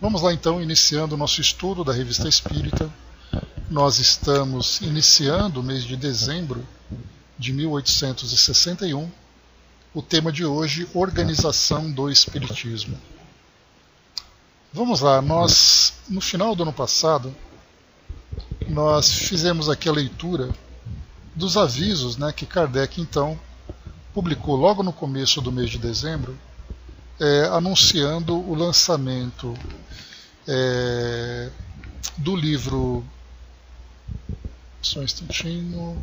Vamos lá então, iniciando o nosso estudo da Revista Espírita. Nós estamos iniciando o mês de dezembro de 1861. O tema de hoje, Organização do Espiritismo. Vamos lá, no final do ano passado, nós fizemos aqui a leitura dos avisos, que Kardec então publicou logo no começo do mês de dezembro, anunciando o lançamento do livro. Só um instantinho.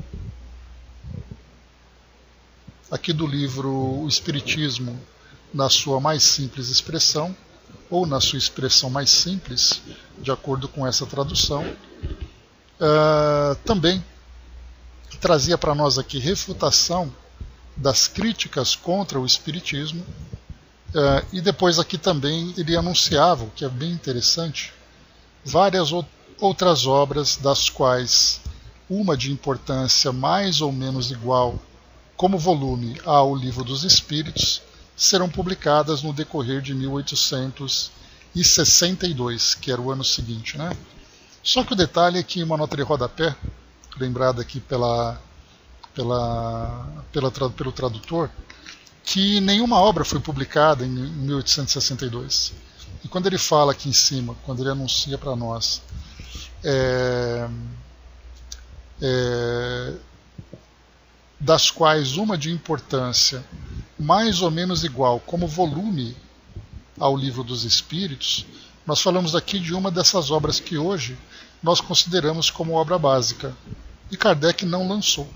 Aqui do livro O Espiritismo na sua mais simples expressão, ou na sua expressão mais simples, de acordo com essa tradução. Também trazia para nós aqui refutação das críticas contra o Espiritismo. E depois aqui também ele anunciava, o que é bem interessante, várias outras obras, das quais uma de importância mais ou menos igual como volume ao Livro dos Espíritos, serão publicadas no decorrer de 1862, que era o ano seguinte. Só que o detalhe é que uma nota de rodapé, lembrada aqui pelo tradutor, que nenhuma obra foi publicada em 1862. E quando ele fala aqui em cima, quando ele anuncia para nós das quais uma de importância mais ou menos igual como volume ao Livro dos Espíritos, nós falamos aqui de uma dessas obras que hoje nós consideramos como obra básica. E Kardec não lançou.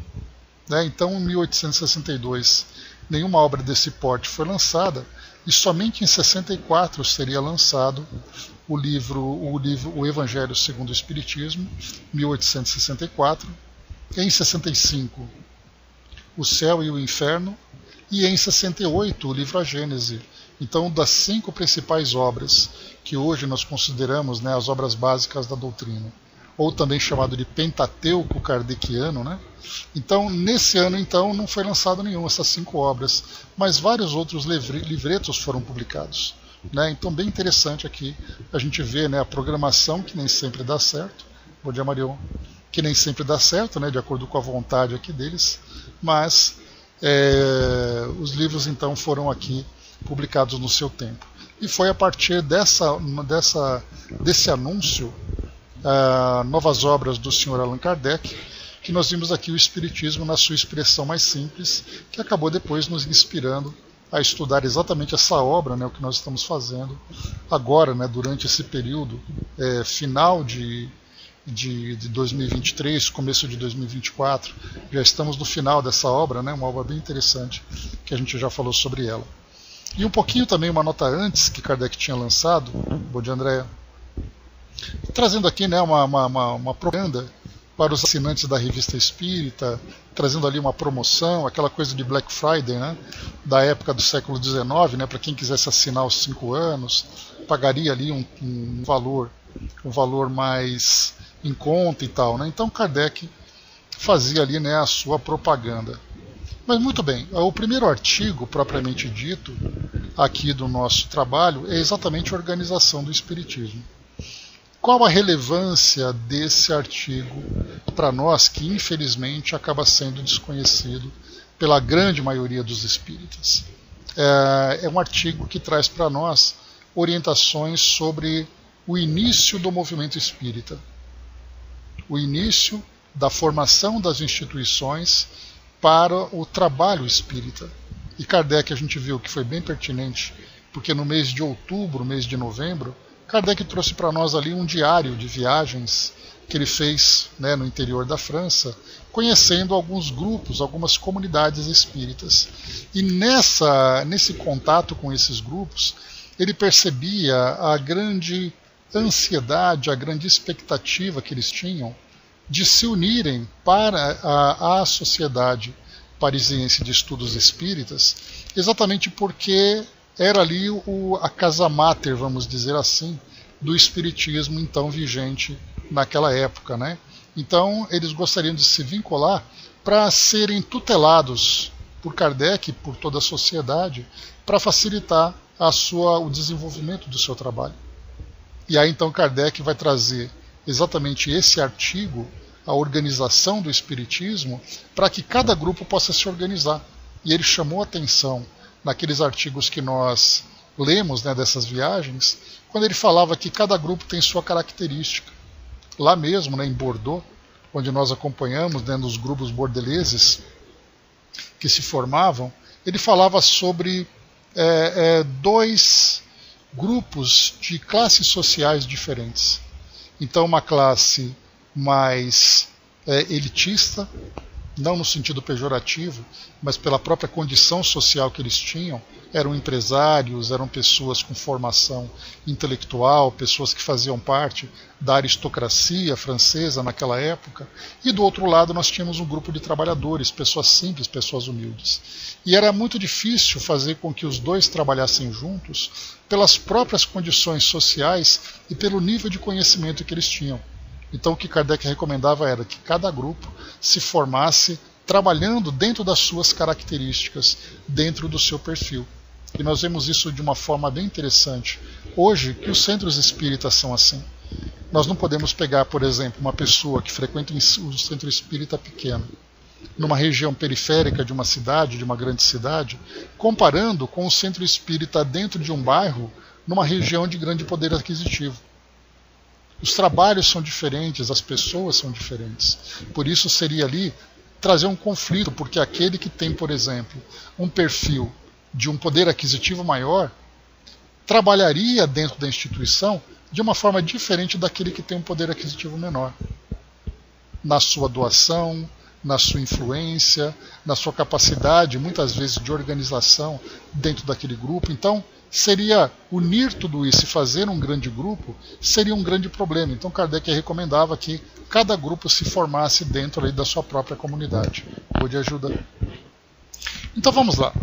Então, em 1862, nenhuma obra desse porte foi lançada, e somente em 64 seria lançado o Evangelho segundo o Espiritismo, 1864, em 65, O Céu e o Inferno, e em 68, o livro A Gênese. Então, das 5 principais obras que hoje nós consideramos as obras básicas da doutrina, ou também chamado de Pentateuco Kardeciano, Então, nesse ano, não foi lançado nenhum, essas 5 obras, mas vários outros livretos foram publicados. Então, bem interessante aqui a gente vê a programação, que nem sempre dá certo. Bom dia, Marion. Que nem sempre dá certo, de acordo com a vontade aqui deles, mas os livros, então, foram aqui publicados no seu tempo. E foi a partir desse anúncio, novas obras do Sr. Allan Kardec, que nós vimos aqui o Espiritismo na sua expressão mais simples, que acabou depois nos inspirando a estudar exatamente essa obra, o que nós estamos fazendo agora, durante esse período final de 2023, começo de 2024, já estamos no final dessa obra, uma obra bem interessante, que a gente já falou sobre ela. E um pouquinho também, uma nota antes, que Kardec tinha lançado, bom dia, Andréa, trazendo aqui uma propaganda para os assinantes da Revista Espírita, trazendo ali uma promoção, aquela coisa de Black Friday, da época do século XIX, para quem quisesse assinar os 5 anos, pagaria ali um valor mais em conta e tal. Então Kardec fazia ali a sua propaganda. Mas muito bem, o primeiro artigo, propriamente dito, aqui do nosso trabalho, é exatamente a organização do Espiritismo. Qual a relevância desse artigo para nós, que infelizmente acaba sendo desconhecido pela grande maioria dos espíritas? É um artigo que traz para nós orientações sobre o início do movimento espírita, o início da formação das instituições para o trabalho espírita. E Kardec, a gente viu que foi bem pertinente, porque no mês de outubro, mês de novembro, Kardec trouxe para nós ali um diário de viagens que ele fez no interior da França, conhecendo alguns grupos, algumas comunidades espíritas. E nesse contato com esses grupos, ele percebia a grande ansiedade, a grande expectativa que eles tinham de se unirem para a Sociedade Parisiense de Estudos Espíritas, exatamente porque era ali a casa máter, vamos dizer assim, do espiritismo então vigente naquela época. Então eles gostariam de se vincular para serem tutelados por Kardec e por toda a sociedade, para facilitar o desenvolvimento do seu trabalho. E aí então Kardec vai trazer exatamente esse artigo, a organização do Espiritismo, para que cada grupo possa se organizar. E ele chamou atenção naqueles artigos que nós lemos, né, dessas viagens, quando ele falava que cada grupo tem sua característica. Lá mesmo, né, em Bordeaux, onde nós acompanhamos, né, nos grupos bordeleses que se formavam, ele falava sobre dois grupos de classes sociais diferentes. Então, uma classe mais elitista, não no sentido pejorativo, mas pela própria condição social que eles tinham, eram empresários, eram pessoas com formação intelectual, pessoas que faziam parte da aristocracia francesa naquela época, e do outro lado nós tínhamos um grupo de trabalhadores, pessoas simples, pessoas humildes. E era muito difícil fazer com que os dois trabalhassem juntos pelas próprias condições sociais e pelo nível de conhecimento que eles tinham. Então o que Kardec recomendava era que cada grupo se formasse trabalhando dentro das suas características, dentro do seu perfil. E nós vemos isso de uma forma bem interessante. Hoje, que os centros espíritas são assim. Nós não podemos pegar, por exemplo, uma pessoa que frequenta um centro espírita pequeno, numa região periférica de uma cidade, de uma grande cidade, comparando com o centro espírita dentro de um bairro, numa região de grande poder aquisitivo. Os trabalhos são diferentes, as pessoas são diferentes. Por isso seria ali trazer um conflito, porque aquele que tem, por exemplo, um perfil de um poder aquisitivo maior, trabalharia dentro da instituição de uma forma diferente daquele que tem um poder aquisitivo menor. Na sua doação, na sua influência, na sua capacidade, muitas vezes, de organização dentro daquele grupo. Então, seria unir tudo isso e fazer um grande grupo, seria um grande problema. Então Kardec recomendava que cada grupo se formasse dentro aí da sua própria comunidade. Pode ajuda. Então vamos lá.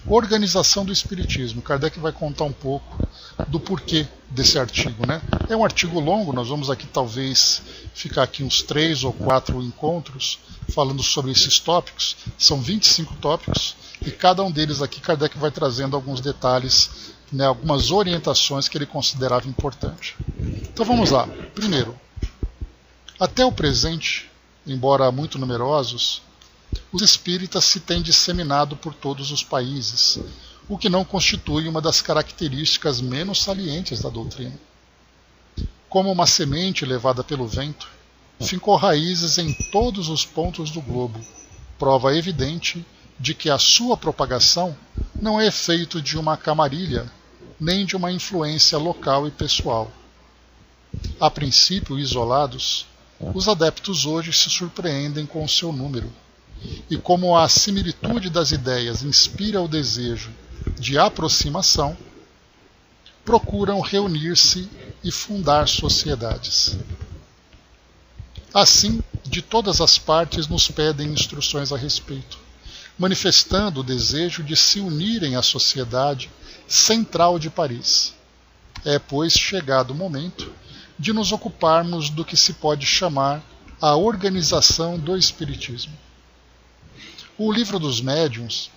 Organização do Espiritismo. Kardec vai contar um pouco do porquê desse artigo, né? É um artigo longo, nós vamos aqui talvez ficar aqui uns 3 ou 4 encontros falando sobre esses tópicos. São 25 tópicos e cada um deles aqui Kardec vai trazendo alguns detalhes, né, algumas orientações que ele considerava importante. Então vamos lá. Primeiro, até o presente, embora muito numerosos, os espíritas se têm disseminado por todos os países, o que não constitui uma das características menos salientes da doutrina. Como uma semente levada pelo vento, fincou raízes em todos os pontos do globo, prova evidente de que a sua propagação não é efeito de uma camarilha, nem de uma influência local e pessoal. A princípio isolados, os adeptos hoje se surpreendem com o seu número, e como a similitude das ideias inspira o desejo de aproximação, procuram reunir-se e fundar sociedades. Assim, de todas as partes nos pedem instruções a respeito, manifestando o desejo de se unirem à Sociedade Central de Paris. É, pois, chegado o momento de nos ocuparmos do que se pode chamar a organização do Espiritismo. O Livro dos Médiuns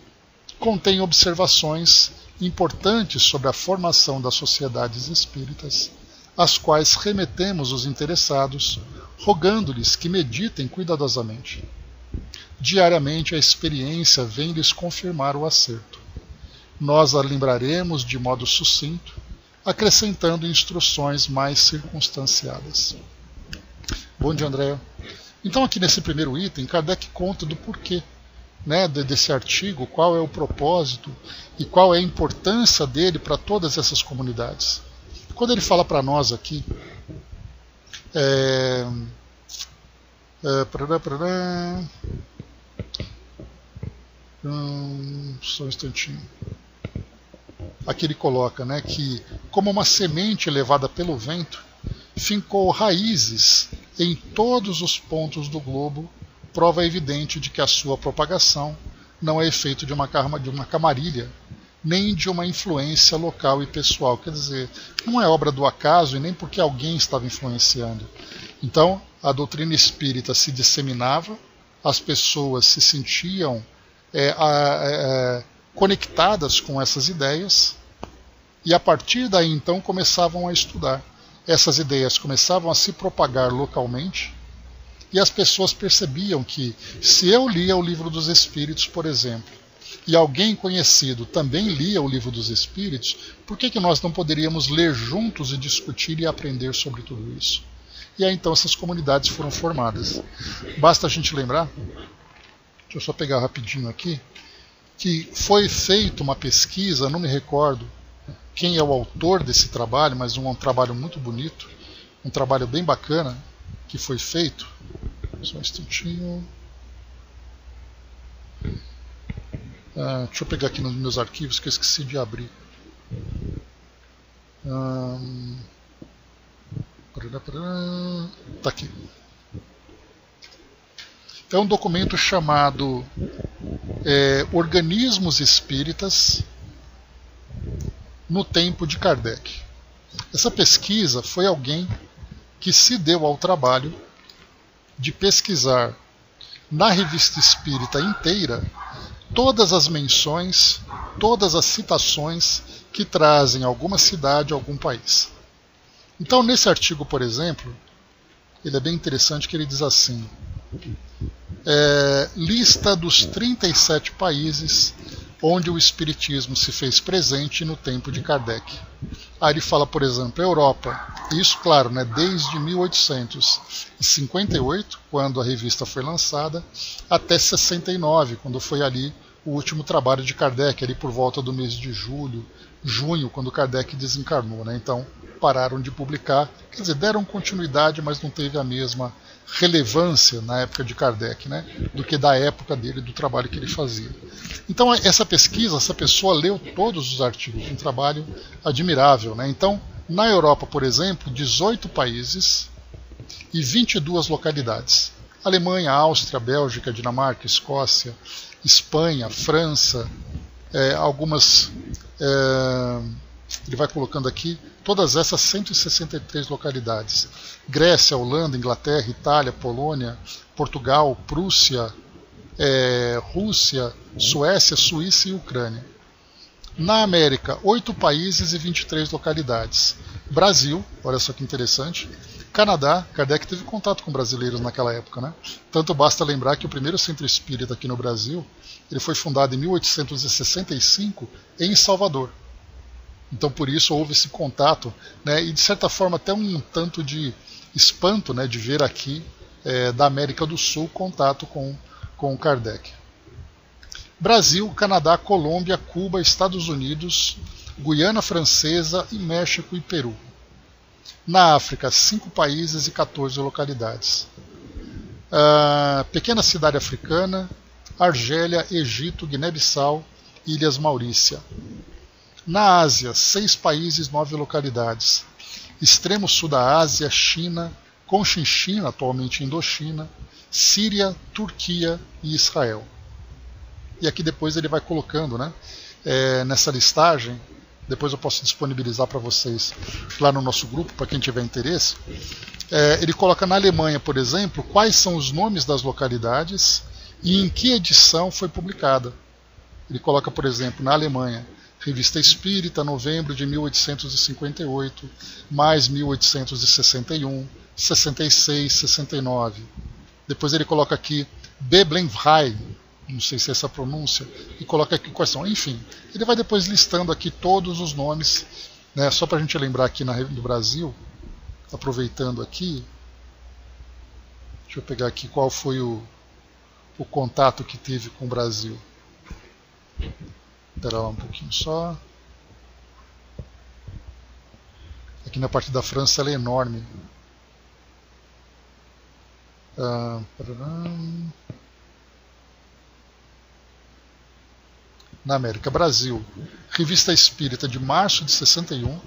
contém observações importantes sobre a formação das sociedades espíritas, às quais remetemos os interessados, rogando-lhes que meditem cuidadosamente. Diariamente a experiência vem lhes confirmar o acerto. Nós a lembraremos de modo sucinto, acrescentando instruções mais circunstanciadas. Bom dia, Andréa. Então aqui nesse primeiro item, Kardec conta do porquê, né, desse artigo, qual é o propósito e qual é a importância dele para todas essas comunidades. Quando ele fala para nós aqui, só um instantinho. Aqui ele coloca, né, que como uma semente levada pelo vento, fincou raízes em todos os pontos do globo, prova evidente de que a sua propagação não é efeito de uma camarilha, nem de uma influência local e pessoal. Quer dizer, não é obra do acaso e nem porque alguém estava influenciando. Então, a doutrina espírita se disseminava, as pessoas se sentiam conectadas com essas ideias e a partir daí então começavam a estudar. essas ideias começavam a se propagar localmente, e as pessoas percebiam que, se eu lia o Livro dos Espíritos, por exemplo, e alguém conhecido também lia o Livro dos Espíritos, por que nós não poderíamos ler juntos e discutir e aprender sobre tudo isso? E aí então essas comunidades foram formadas. Basta a gente lembrar, deixa eu só pegar rapidinho aqui, que foi feita uma pesquisa, não me recordo quem é o autor desse trabalho, mas um trabalho muito bonito, um trabalho bem bacana que foi feito. Só um instantinho. Deixa eu pegar aqui nos meus arquivos que eu esqueci de abrir. Tá aqui. É um documento chamado Organismos Espíritas no Tempo de Kardec. Essa pesquisa foi alguém que se deu ao trabalho de pesquisar na Revista Espírita inteira todas as menções, todas as citações que trazem alguma cidade, algum país. Então, nesse artigo, por exemplo, ele é bem interessante, que ele diz assim: lista dos 37 países onde o Espiritismo se fez presente no tempo de Kardec. Aí ele fala, por exemplo, Europa. Isso, claro, né, desde 1858, quando a revista foi lançada, até 69, quando foi ali o último trabalho de Kardec, ali por volta do mês de junho, quando Kardec desencarnou, né? Então pararam de publicar, quer dizer, deram continuidade, mas não teve a mesma relevância na época de Kardec, né, do que da época dele, do trabalho que ele fazia. Então essa pesquisa, essa pessoa leu todos os artigos, um trabalho admirável, né? Então, na Europa, por exemplo, 18 países e 22 localidades. Alemanha, Áustria, Bélgica, Dinamarca, Escócia, Espanha, França, algumas... ele vai colocando aqui, todas essas 163 localidades. Grécia, Holanda, Inglaterra, Itália, Polônia, Portugal, Prússia, Rússia, Suécia, Suíça e Ucrânia. Na América, 8 países e 23 localidades. Brasil, olha só que interessante. Canadá, Kardec teve contato com brasileiros naquela época, né? Tanto basta lembrar que o primeiro centro espírita aqui no Brasil, ele foi fundado em 1865 em Salvador. Então por isso houve esse contato, né, e de certa forma até um tanto de espanto, né, de ver aqui da América do Sul contato com Kardec. Brasil, Canadá, Colômbia, Cuba, Estados Unidos, Guiana Francesa e México e Peru. Na África, 5 países e 14 localidades. Pequena cidade africana, Argélia, Egito, Guiné-Bissau, Ilhas Maurícia. Na Ásia, 6 países, 9 localidades. Extremo sul da Ásia, China, Conchinchina, atualmente Indochina, Síria, Turquia e Israel. E aqui depois ele vai colocando, né, nessa listagem, depois eu posso disponibilizar para vocês lá no nosso grupo, para quem tiver interesse. Ele coloca na Alemanha, por exemplo, quais são os nomes das localidades e em que edição foi publicada. Ele coloca, por exemplo, na Alemanha, Revista Espírita, novembro de 1858, mais 1861, 66, 69. Depois ele coloca aqui Beblenheim, não sei se é essa a pronúncia, e coloca aqui quais são. Enfim, ele vai depois listando aqui todos os nomes, né, só para a gente lembrar aqui do Brasil, aproveitando aqui, deixa eu pegar aqui qual foi o contato que teve com o Brasil. Espera lá um pouquinho só. Aqui na parte da França ela é enorme. Na América, Brasil, Revista Espírita de março de 61,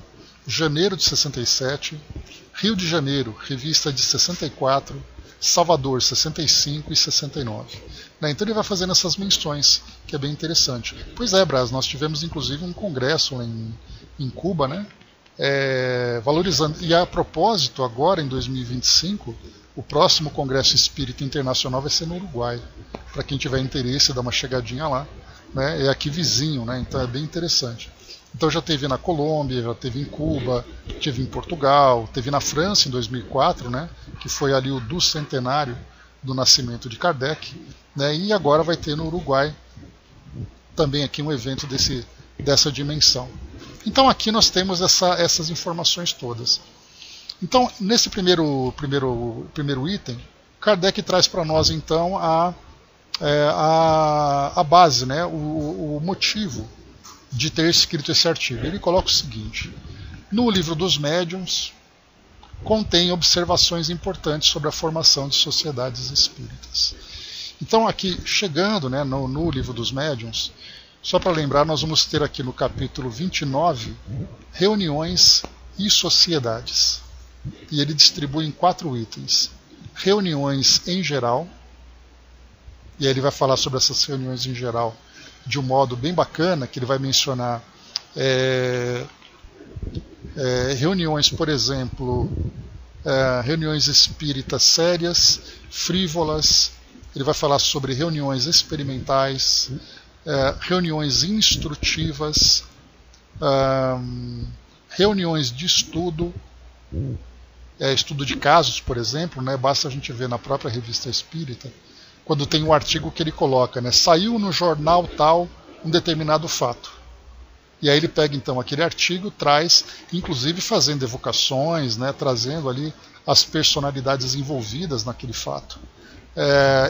janeiro de 67, Rio de Janeiro, Revista de 64, Salvador, 65 e 69. Então ele vai fazendo essas menções, que é bem interessante. Pois é, Braz, nós tivemos inclusive um congresso lá em Cuba, né? Valorizando. E a propósito, agora em 2025, o próximo Congresso Espírita Internacional vai ser no Uruguai. Para quem tiver interesse, dá uma chegadinha lá. né, é aqui vizinho, né, então é bem interessante. Então já teve na Colômbia, já teve em Cuba, teve em Portugal, teve na França em 2004, né, que foi ali o ducentenário do nascimento de Kardec, né, e agora vai ter no Uruguai também aqui um evento dessa dimensão. Então aqui nós temos essas informações todas. Então nesse primeiro item, Kardec traz para nós então a base, né, o motivo de ter escrito esse artigo. Ele coloca o seguinte: no livro dos médiuns contém observações importantes sobre a formação de sociedades espíritas. Então aqui, chegando, né, no livro dos médiuns, só para lembrar, nós vamos ter aqui no capítulo 29 reuniões e sociedades. E ele distribui em 4 itens. Reuniões em geral, e aí ele vai falar sobre essas reuniões em geral de um modo bem bacana, que ele vai mencionar reuniões, por exemplo, reuniões espíritas sérias, frívolas. Ele vai falar sobre reuniões experimentais, reuniões instrutivas, reuniões de estudo, estudo de casos, por exemplo, né? Basta a gente ver na própria Revista Espírita, quando tem um artigo que ele coloca, né, saiu no jornal tal um determinado fato. E aí ele pega então aquele artigo, traz, inclusive fazendo evocações, né, trazendo ali as personalidades envolvidas naquele fato.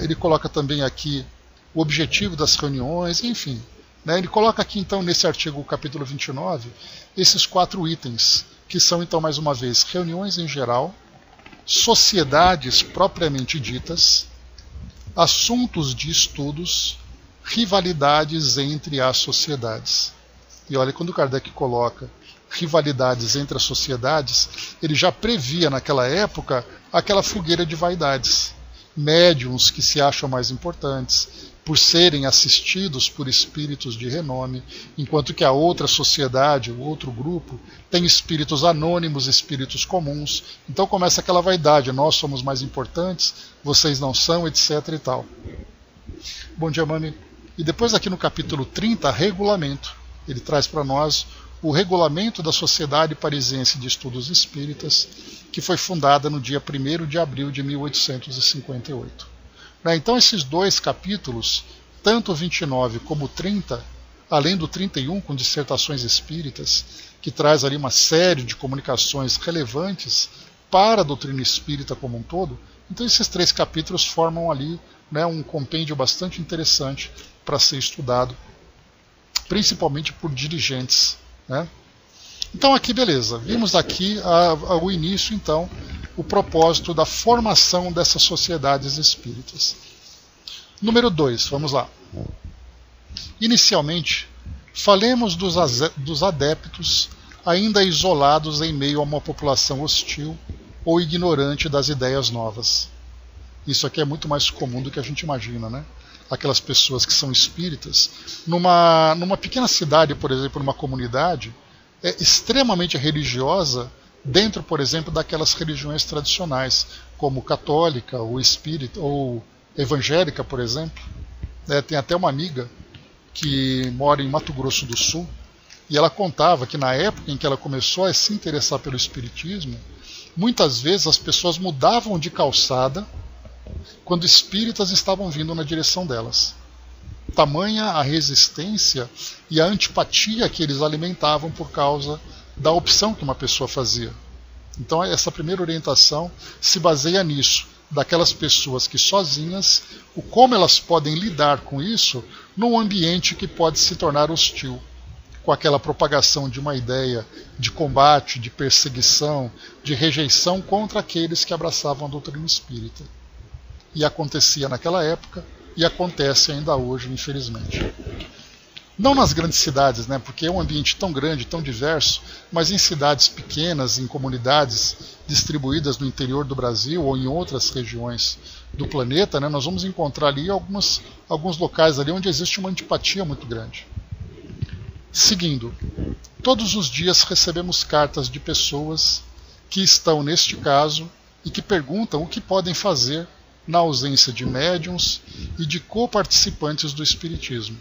Ele coloca também aqui o objetivo das reuniões, enfim. Né, ele coloca aqui então nesse artigo, capítulo 29, esses 4 itens, que são então mais uma vez reuniões em geral, sociedades propriamente ditas, assuntos de estudos, rivalidades entre as sociedades. E olha, quando Kardec coloca rivalidades entre as sociedades, ele já previa naquela época aquela fogueira de vaidades. Médiuns que se acham mais importantes, por serem assistidos por espíritos de renome, enquanto que a outra sociedade, o outro grupo, tem espíritos anônimos, espíritos comuns. Então começa aquela vaidade, nós somos mais importantes, vocês não são, etc. e tal. Bom dia, Mami. E depois aqui no capítulo 30, regulamento. Ele traz para nós o regulamento da Sociedade Parisiense de Estudos Espíritas, que foi fundada no dia 1º de abril de 1858. Então esses 2 capítulos, tanto o 29 como o 30, além do 31 com dissertações espíritas, que traz ali uma série de comunicações relevantes para a doutrina espírita como um todo, então esses 3 capítulos formam ali, né, um compêndio bastante interessante para ser estudado, principalmente por dirigentes, né? Então aqui beleza, vimos aqui o início então, o propósito da formação dessas sociedades espíritas. Número 2, vamos lá. Inicialmente, falemos dos adeptos ainda isolados em meio a uma população hostil ou ignorante das ideias novas. Isso aqui é muito mais comum do que a gente imagina, né? Aquelas pessoas que são espíritas, numa pequena cidade, por exemplo, numa comunidade, extremamente religiosa, dentro, por exemplo, daquelas religiões tradicionais, como católica, ou espírita, ou evangélica, por exemplo. Tem até uma amiga que mora em Mato Grosso do Sul, e ela contava que na época em que ela começou a se interessar pelo espiritismo, muitas vezes as pessoas mudavam de calçada quando espíritas estavam vindo na direção delas. Tamanha a resistência e a antipatia que eles alimentavam por causa da opção que uma pessoa fazia. Então essa primeira orientação se baseia nisso, daquelas pessoas que sozinhas, como elas podem lidar com isso num ambiente que pode se tornar hostil, com aquela propagação de uma ideia de combate, de perseguição, de rejeição contra aqueles que abraçavam a doutrina espírita. E acontecia naquela época e acontece ainda hoje, infelizmente. Não nas grandes cidades, né, porque é um ambiente tão grande, tão diverso, mas em cidades pequenas, em comunidades distribuídas no interior do Brasil ou em outras regiões do planeta, né, nós vamos encontrar ali alguns locais ali onde existe uma antipatia muito grande. Seguindo, todos os dias recebemos cartas de pessoas que estão neste caso e que perguntam o que podem fazer na ausência de médiuns e de coparticipantes do espiritismo.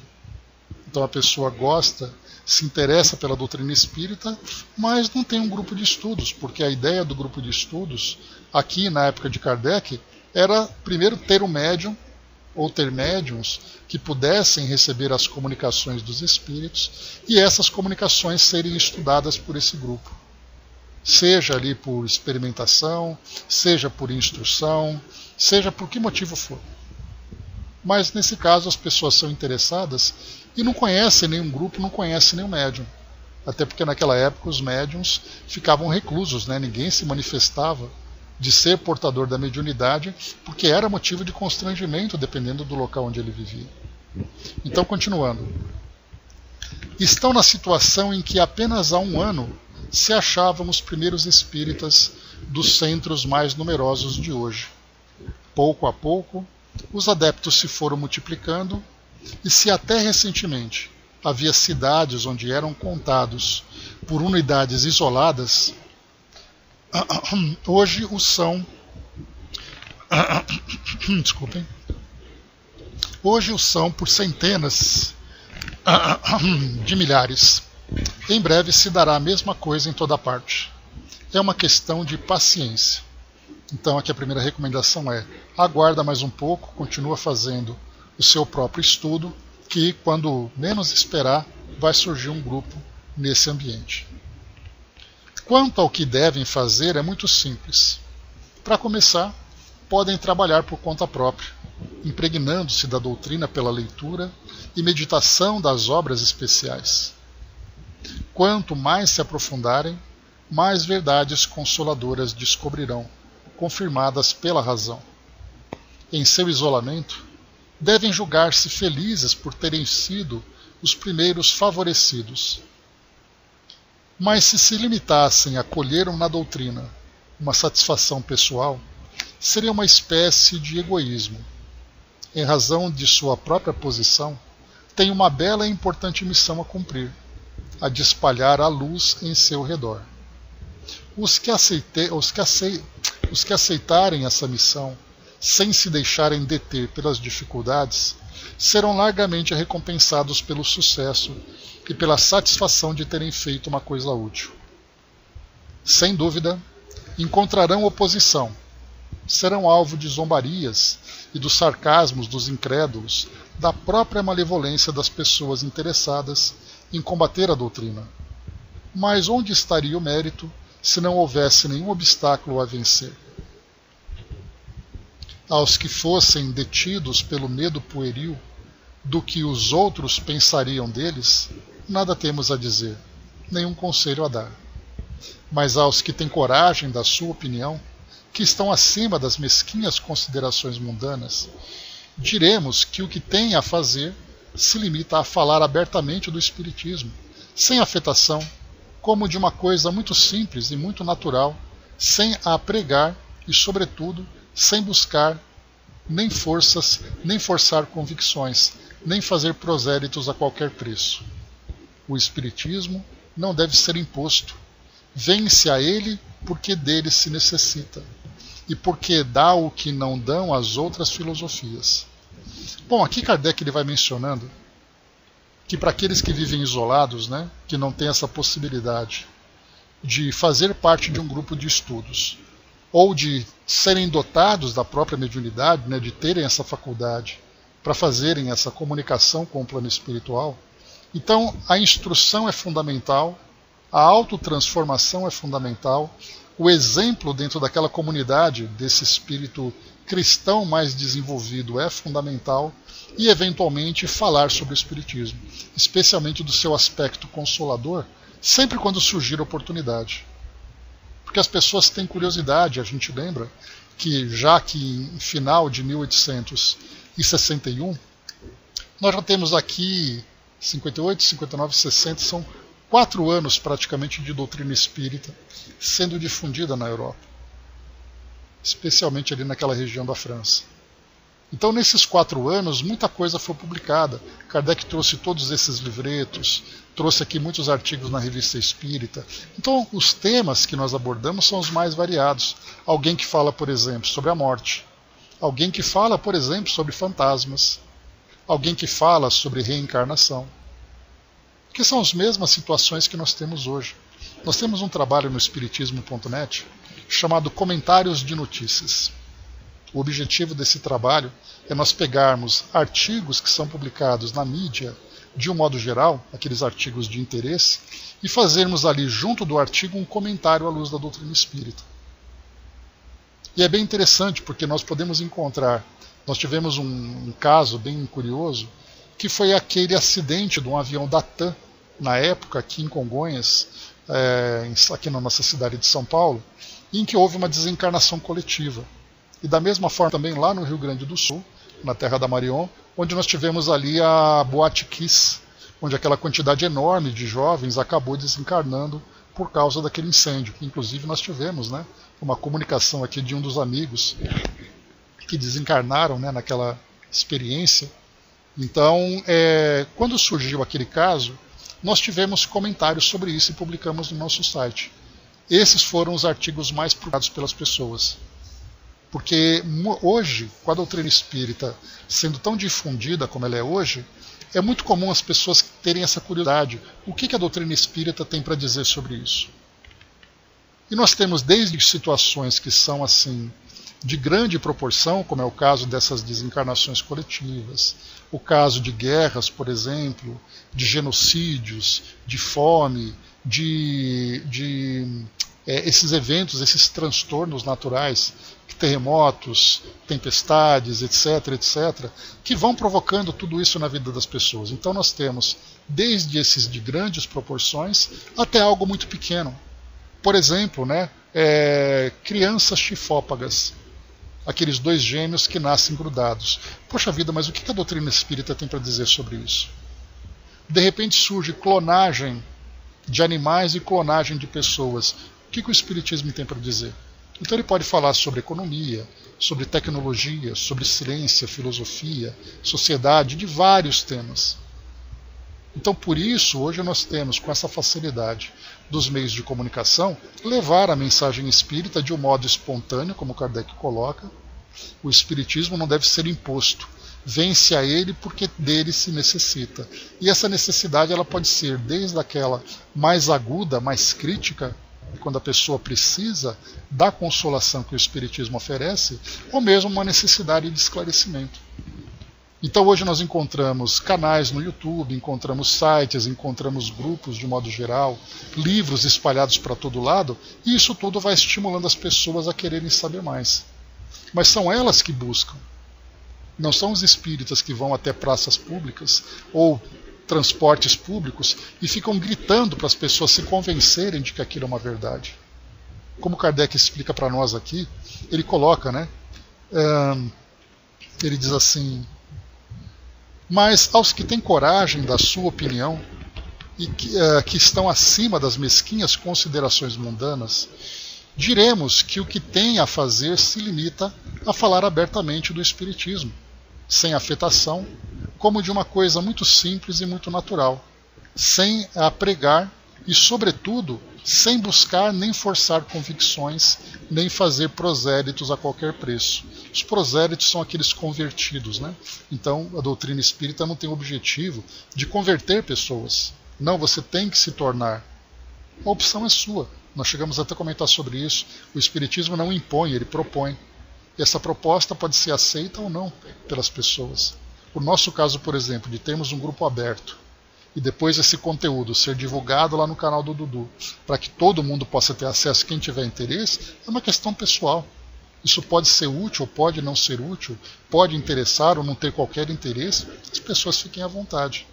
Então a pessoa gosta, se interessa pela doutrina espírita, mas não tem um grupo de estudos, porque a ideia do grupo de estudos, aqui na época de Kardec, era primeiro ter um médium, ou ter médiums que pudessem receber as comunicações dos espíritos, e essas comunicações serem estudadas por esse grupo. Seja ali por experimentação, seja por instrução, seja por que motivo for. Mas nesse caso as pessoas são interessadas e não conhecem nenhum grupo, não conhecem nenhum médium. Até porque naquela época os médiums ficavam reclusos, né? Ninguém se manifestava de ser portador da mediunidade, porque era motivo de constrangimento dependendo do local onde ele vivia. Então, continuando. Estão na situação em que apenas há um ano se achavam os primeiros espíritas dos centros mais numerosos de hoje. Pouco a pouco, os adeptos se foram multiplicando, e se até recentemente havia cidades onde eram contados por unidades isoladas, hoje o são. Desculpem. Hoje o são por centenas de milhares. Em breve se dará a mesma coisa em toda parte. É uma questão de paciência. Então aqui a primeira recomendação é: aguarda mais um pouco, continua fazendo o seu próprio estudo, que quando menos esperar vai surgir um grupo nesse ambiente. Quanto ao que devem fazer, é muito simples. Para começar, podem trabalhar por conta própria, impregnando-se da doutrina pela leitura e meditação das obras especiais. Quanto mais se aprofundarem, mais verdades consoladoras descobrirão, confirmadas pela razão. Em seu isolamento, devem julgar-se felizes por terem sido os primeiros favorecidos. Mas se limitassem a colheram na doutrina uma satisfação pessoal, seria uma espécie de egoísmo. Em razão de sua própria posição, tem uma bela e importante missão a cumprir, a de espalhar a luz em seu redor. Os que aceitarem essa missão, sem se deixarem deter pelas dificuldades, serão largamente recompensados pelo sucesso e pela satisfação de terem feito uma coisa útil. Sem dúvida, encontrarão oposição, serão alvo de zombarias e dos sarcasmos dos incrédulos, da própria malevolência das pessoas interessadas em combater a doutrina. Mas onde estaria o mérito se não houvesse nenhum obstáculo a vencer? Aos que fossem detidos pelo medo pueril do que os outros pensariam deles, nada temos a dizer, nenhum conselho a dar. Mas aos que têm coragem da sua opinião, que estão acima das mesquinhas considerações mundanas, diremos que o que têm a fazer se limita a falar abertamente do Espiritismo, sem afetação, como de uma coisa muito simples e muito natural, sem a pregar e, sobretudo, sem buscar nem forças, nem forçar convicções, nem fazer prosélitos a qualquer preço. O Espiritismo não deve ser imposto. Vem-se a ele porque dele se necessita, e porque dá o que não dão as outras filosofias. Bom, aqui Kardec ele vai mencionando que para aqueles que vivem isolados, né, que não têm essa possibilidade de fazer parte de um grupo de estudos, ou de serem dotados da própria mediunidade, né, de terem essa faculdade para fazerem essa comunicação com o plano espiritual, então a instrução é fundamental, a autotransformação é fundamental, o exemplo dentro daquela comunidade desse espírito cristão mais desenvolvido é fundamental, e eventualmente falar sobre o Espiritismo, especialmente do seu aspecto consolador, sempre quando surgir a oportunidade. Porque as pessoas têm curiosidade, a gente lembra que já que em final de 1861, nós já temos aqui 58, 59, 60, são 4 anos praticamente de doutrina espírita sendo difundida na Europa, especialmente ali naquela região da França. Então, nesses 4 anos, muita coisa foi publicada. Kardec trouxe todos esses livretos, trouxe aqui muitos artigos na Revista Espírita. Então, os temas que nós abordamos são os mais variados. Alguém que fala, por exemplo, sobre a morte. Alguém que fala, por exemplo, sobre fantasmas. Alguém que fala sobre reencarnação. Porque são as mesmas situações que nós temos hoje. Nós temos um trabalho no Espiritismo.net chamado Comentários de Notícias. O objetivo desse trabalho é nós pegarmos artigos que são publicados na mídia, de um modo geral, aqueles artigos de interesse, e fazermos ali, junto do artigo, um comentário à luz da doutrina espírita. E é bem interessante, porque nós podemos encontrar, nós tivemos um caso bem curioso, que foi aquele acidente de um avião da TAM, na época, aqui em Congonhas, aqui na nossa cidade de São Paulo, em que houve uma desencarnação coletiva. E da mesma forma também lá no Rio Grande do Sul, na terra da Marion, onde nós tivemos ali a Boate Kiss, onde aquela quantidade enorme de jovens acabou desencarnando por causa daquele incêndio. Inclusive nós tivemos, né, uma comunicação aqui de um dos amigos que desencarnaram, né, naquela experiência. Então, quando surgiu aquele caso, nós tivemos comentários sobre isso e publicamos no nosso site. Esses foram os artigos mais procurados pelas pessoas. Porque hoje, com a doutrina espírita sendo tão difundida como ela é hoje, é muito comum as pessoas terem essa curiosidade. O que a doutrina espírita tem para dizer sobre isso? E nós temos desde situações que são assim de grande proporção, como é o caso dessas desencarnações coletivas, o caso de guerras, por exemplo, de genocídios, de fome, esses eventos, esses transtornos naturais, terremotos, tempestades, etc., etc., que vão provocando tudo isso na vida das pessoas. Então nós temos desde esses de grandes proporções até algo muito pequeno. Por exemplo, né, crianças chifópagas, aqueles dois gêmeos que nascem grudados. Poxa vida, mas o que a doutrina espírita tem para dizer sobre isso? De repente surge clonagem de animais e clonagem de pessoas. O que o espiritismo tem para dizer? Então ele pode falar sobre economia, sobre tecnologia, sobre ciência, filosofia, sociedade, de vários temas. Então por isso hoje nós temos, com essa facilidade dos meios de comunicação, levar a mensagem espírita de um modo espontâneo, como Kardec coloca. O espiritismo não deve ser imposto. Vence a ele porque dele se necessita. E essa necessidade ela pode ser desde aquela mais aguda, mais crítica, quando a pessoa precisa da consolação que o Espiritismo oferece, ou mesmo uma necessidade de esclarecimento. Então hoje nós encontramos canais no YouTube, encontramos sites, encontramos grupos de modo geral, livros espalhados para todo lado, e isso tudo vai estimulando as pessoas a quererem saber mais. Mas são elas que buscam. Não são os espíritas que vão até praças públicas ou transportes públicos e ficam gritando para as pessoas se convencerem de que aquilo é uma verdade. Como Kardec explica para nós aqui, ele coloca, né? Ele diz assim: mas aos que têm coragem da sua opinião e que estão acima das mesquinhas considerações mundanas, diremos que o que tem a fazer se limita a falar abertamente do Espiritismo, sem afetação, como de uma coisa muito simples e muito natural, sem a pregar e, sobretudo, sem buscar nem forçar convicções, nem fazer prosélitos a qualquer preço. Os prosélitos são aqueles convertidos, né? Então, a doutrina espírita não tem o objetivo de converter pessoas. Não, você tem que se tornar. A opção é sua. Nós chegamos até a comentar sobre isso. O espiritismo não impõe, ele propõe. E essa proposta pode ser aceita ou não pelas pessoas. O nosso caso, por exemplo, de termos um grupo aberto e depois esse conteúdo ser divulgado lá no canal do Dudu, para que todo mundo possa ter acesso, quem tiver interesse, é uma questão pessoal. Isso pode ser útil ou pode não ser útil, pode interessar ou não ter qualquer interesse, as pessoas fiquem à vontade.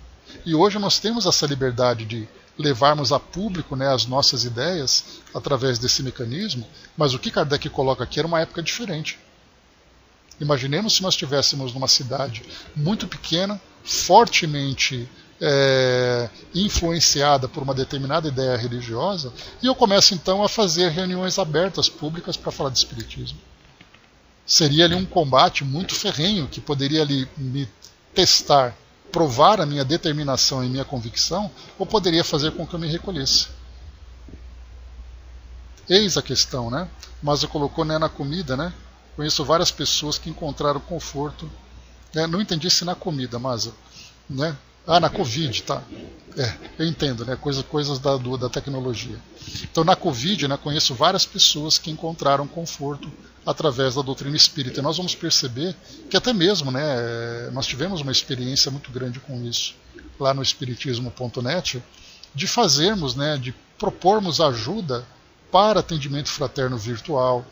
E hoje nós temos essa liberdade de levarmos a público, né, as nossas ideias através desse mecanismo, mas o que Kardec coloca aqui era uma época diferente. Imaginemos se nós estivéssemos numa cidade muito pequena, fortemente influenciada por uma determinada ideia religiosa, e eu começo então a fazer reuniões abertas, públicas, para falar de espiritismo. Seria ali um combate muito ferrenho, que poderia ali me testar, provar a minha determinação e minha convicção, ou poderia fazer com que eu me recolhesse. Eis a questão, né? Mas eu colocou, né, na comida, né? Conheço várias pessoas que encontraram conforto, né? Não entendi se na comida, mas, né? Ah, na Covid, tá. Eu entendo, né? Coisas da tecnologia. Então, na Covid, né, conheço várias pessoas que encontraram conforto através da doutrina espírita. E nós vamos perceber que até mesmo, né, nós tivemos uma experiência muito grande com isso, lá no espiritismo.net, de fazermos, né, de propormos ajuda para atendimento fraterno virtual,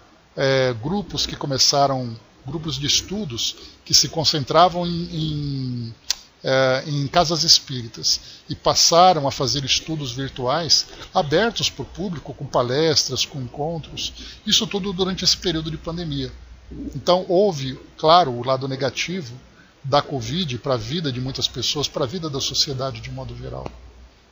grupos que começaram, grupos de estudos que se concentravam em casas espíritas e passaram a fazer estudos virtuais abertos para o público, com palestras, com encontros, isso tudo durante esse período de pandemia. Então houve, claro, o lado negativo da Covid para a vida de muitas pessoas, para a vida da sociedade de modo geral.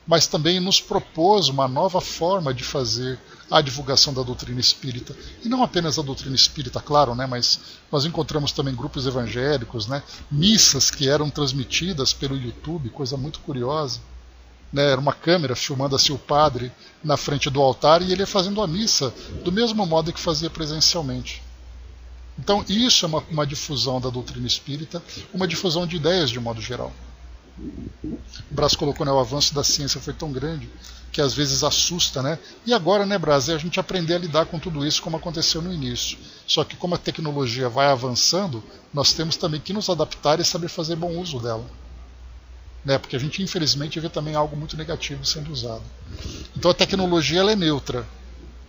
Mas também nos propôs uma nova forma de fazer a divulgação da doutrina espírita. E não apenas a doutrina espírita, claro, né, mas nós encontramos também grupos evangélicos, né, missas que eram transmitidas pelo YouTube, coisa muito curiosa. Né, era uma câmera filmando assim o padre na frente do altar e ele ia fazendo a missa do mesmo modo que fazia presencialmente. Então isso é uma difusão da doutrina espírita, uma difusão de ideias de modo geral. O Brás colocou, né, o avanço da ciência foi tão grande que às vezes assusta, né? E agora, né, Brás, é a gente aprender a lidar com tudo isso como aconteceu no início. Só que como a tecnologia vai avançando, nós temos também que nos adaptar e saber fazer bom uso dela. Né? Porque a gente infelizmente vê também algo muito negativo sendo usado. Então a tecnologia ela é neutra,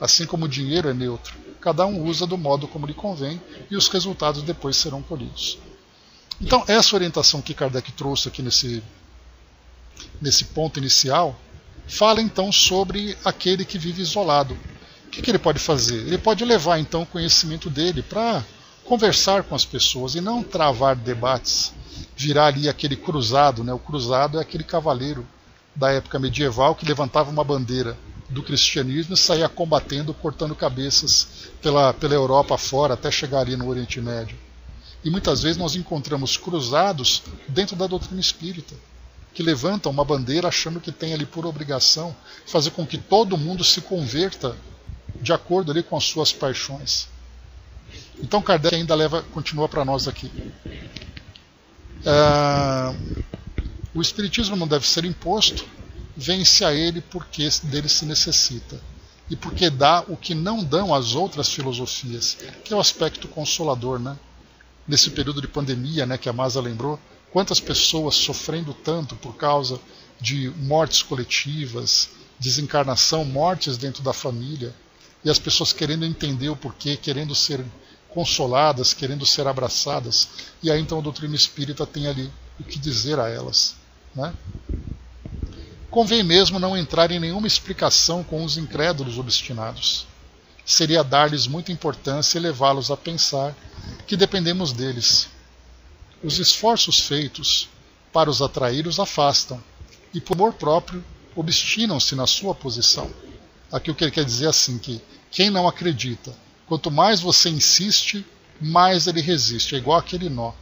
assim como o dinheiro é neutro. Cada um usa do modo como lhe convém e os resultados depois serão colhidos. Então, essa orientação que Kardec trouxe aqui nesse ponto inicial, fala então sobre aquele que vive isolado. O que ele pode fazer? Ele pode levar então o conhecimento dele para conversar com as pessoas e não travar debates, virar ali aquele cruzado. Né? O cruzado é aquele cavaleiro da época medieval que levantava uma bandeira do cristianismo e saía combatendo, cortando cabeças pela Europa fora, até chegar ali no Oriente Médio. E muitas vezes nós encontramos cruzados dentro da doutrina espírita, que levantam uma bandeira achando que tem ali por obrigação fazer com que todo mundo se converta de acordo ali com as suas paixões. Então Kardec ainda continua para nós aqui. O espiritismo não deve ser imposto, vence a ele porque dele se necessita. E porque dá o que não dão as outras filosofias, que é o aspecto consolador, né? Nesse período de pandemia, né, que a Masa lembrou, quantas pessoas sofrendo tanto por causa de mortes coletivas, desencarnação, mortes dentro da família, e as pessoas querendo entender o porquê, querendo ser consoladas, querendo ser abraçadas, e aí então a doutrina espírita tem ali o que dizer a elas. Né? Convém mesmo não entrar em nenhuma explicação com os incrédulos obstinados. Seria dar-lhes muita importância e levá-los a pensar que dependemos deles. Os esforços feitos para os atrair os afastam, e por amor próprio obstinam-se na sua posição. Aqui o que ele quer dizer é assim, que quem não acredita, quanto mais você insiste, mais ele resiste. É igual aquele nó.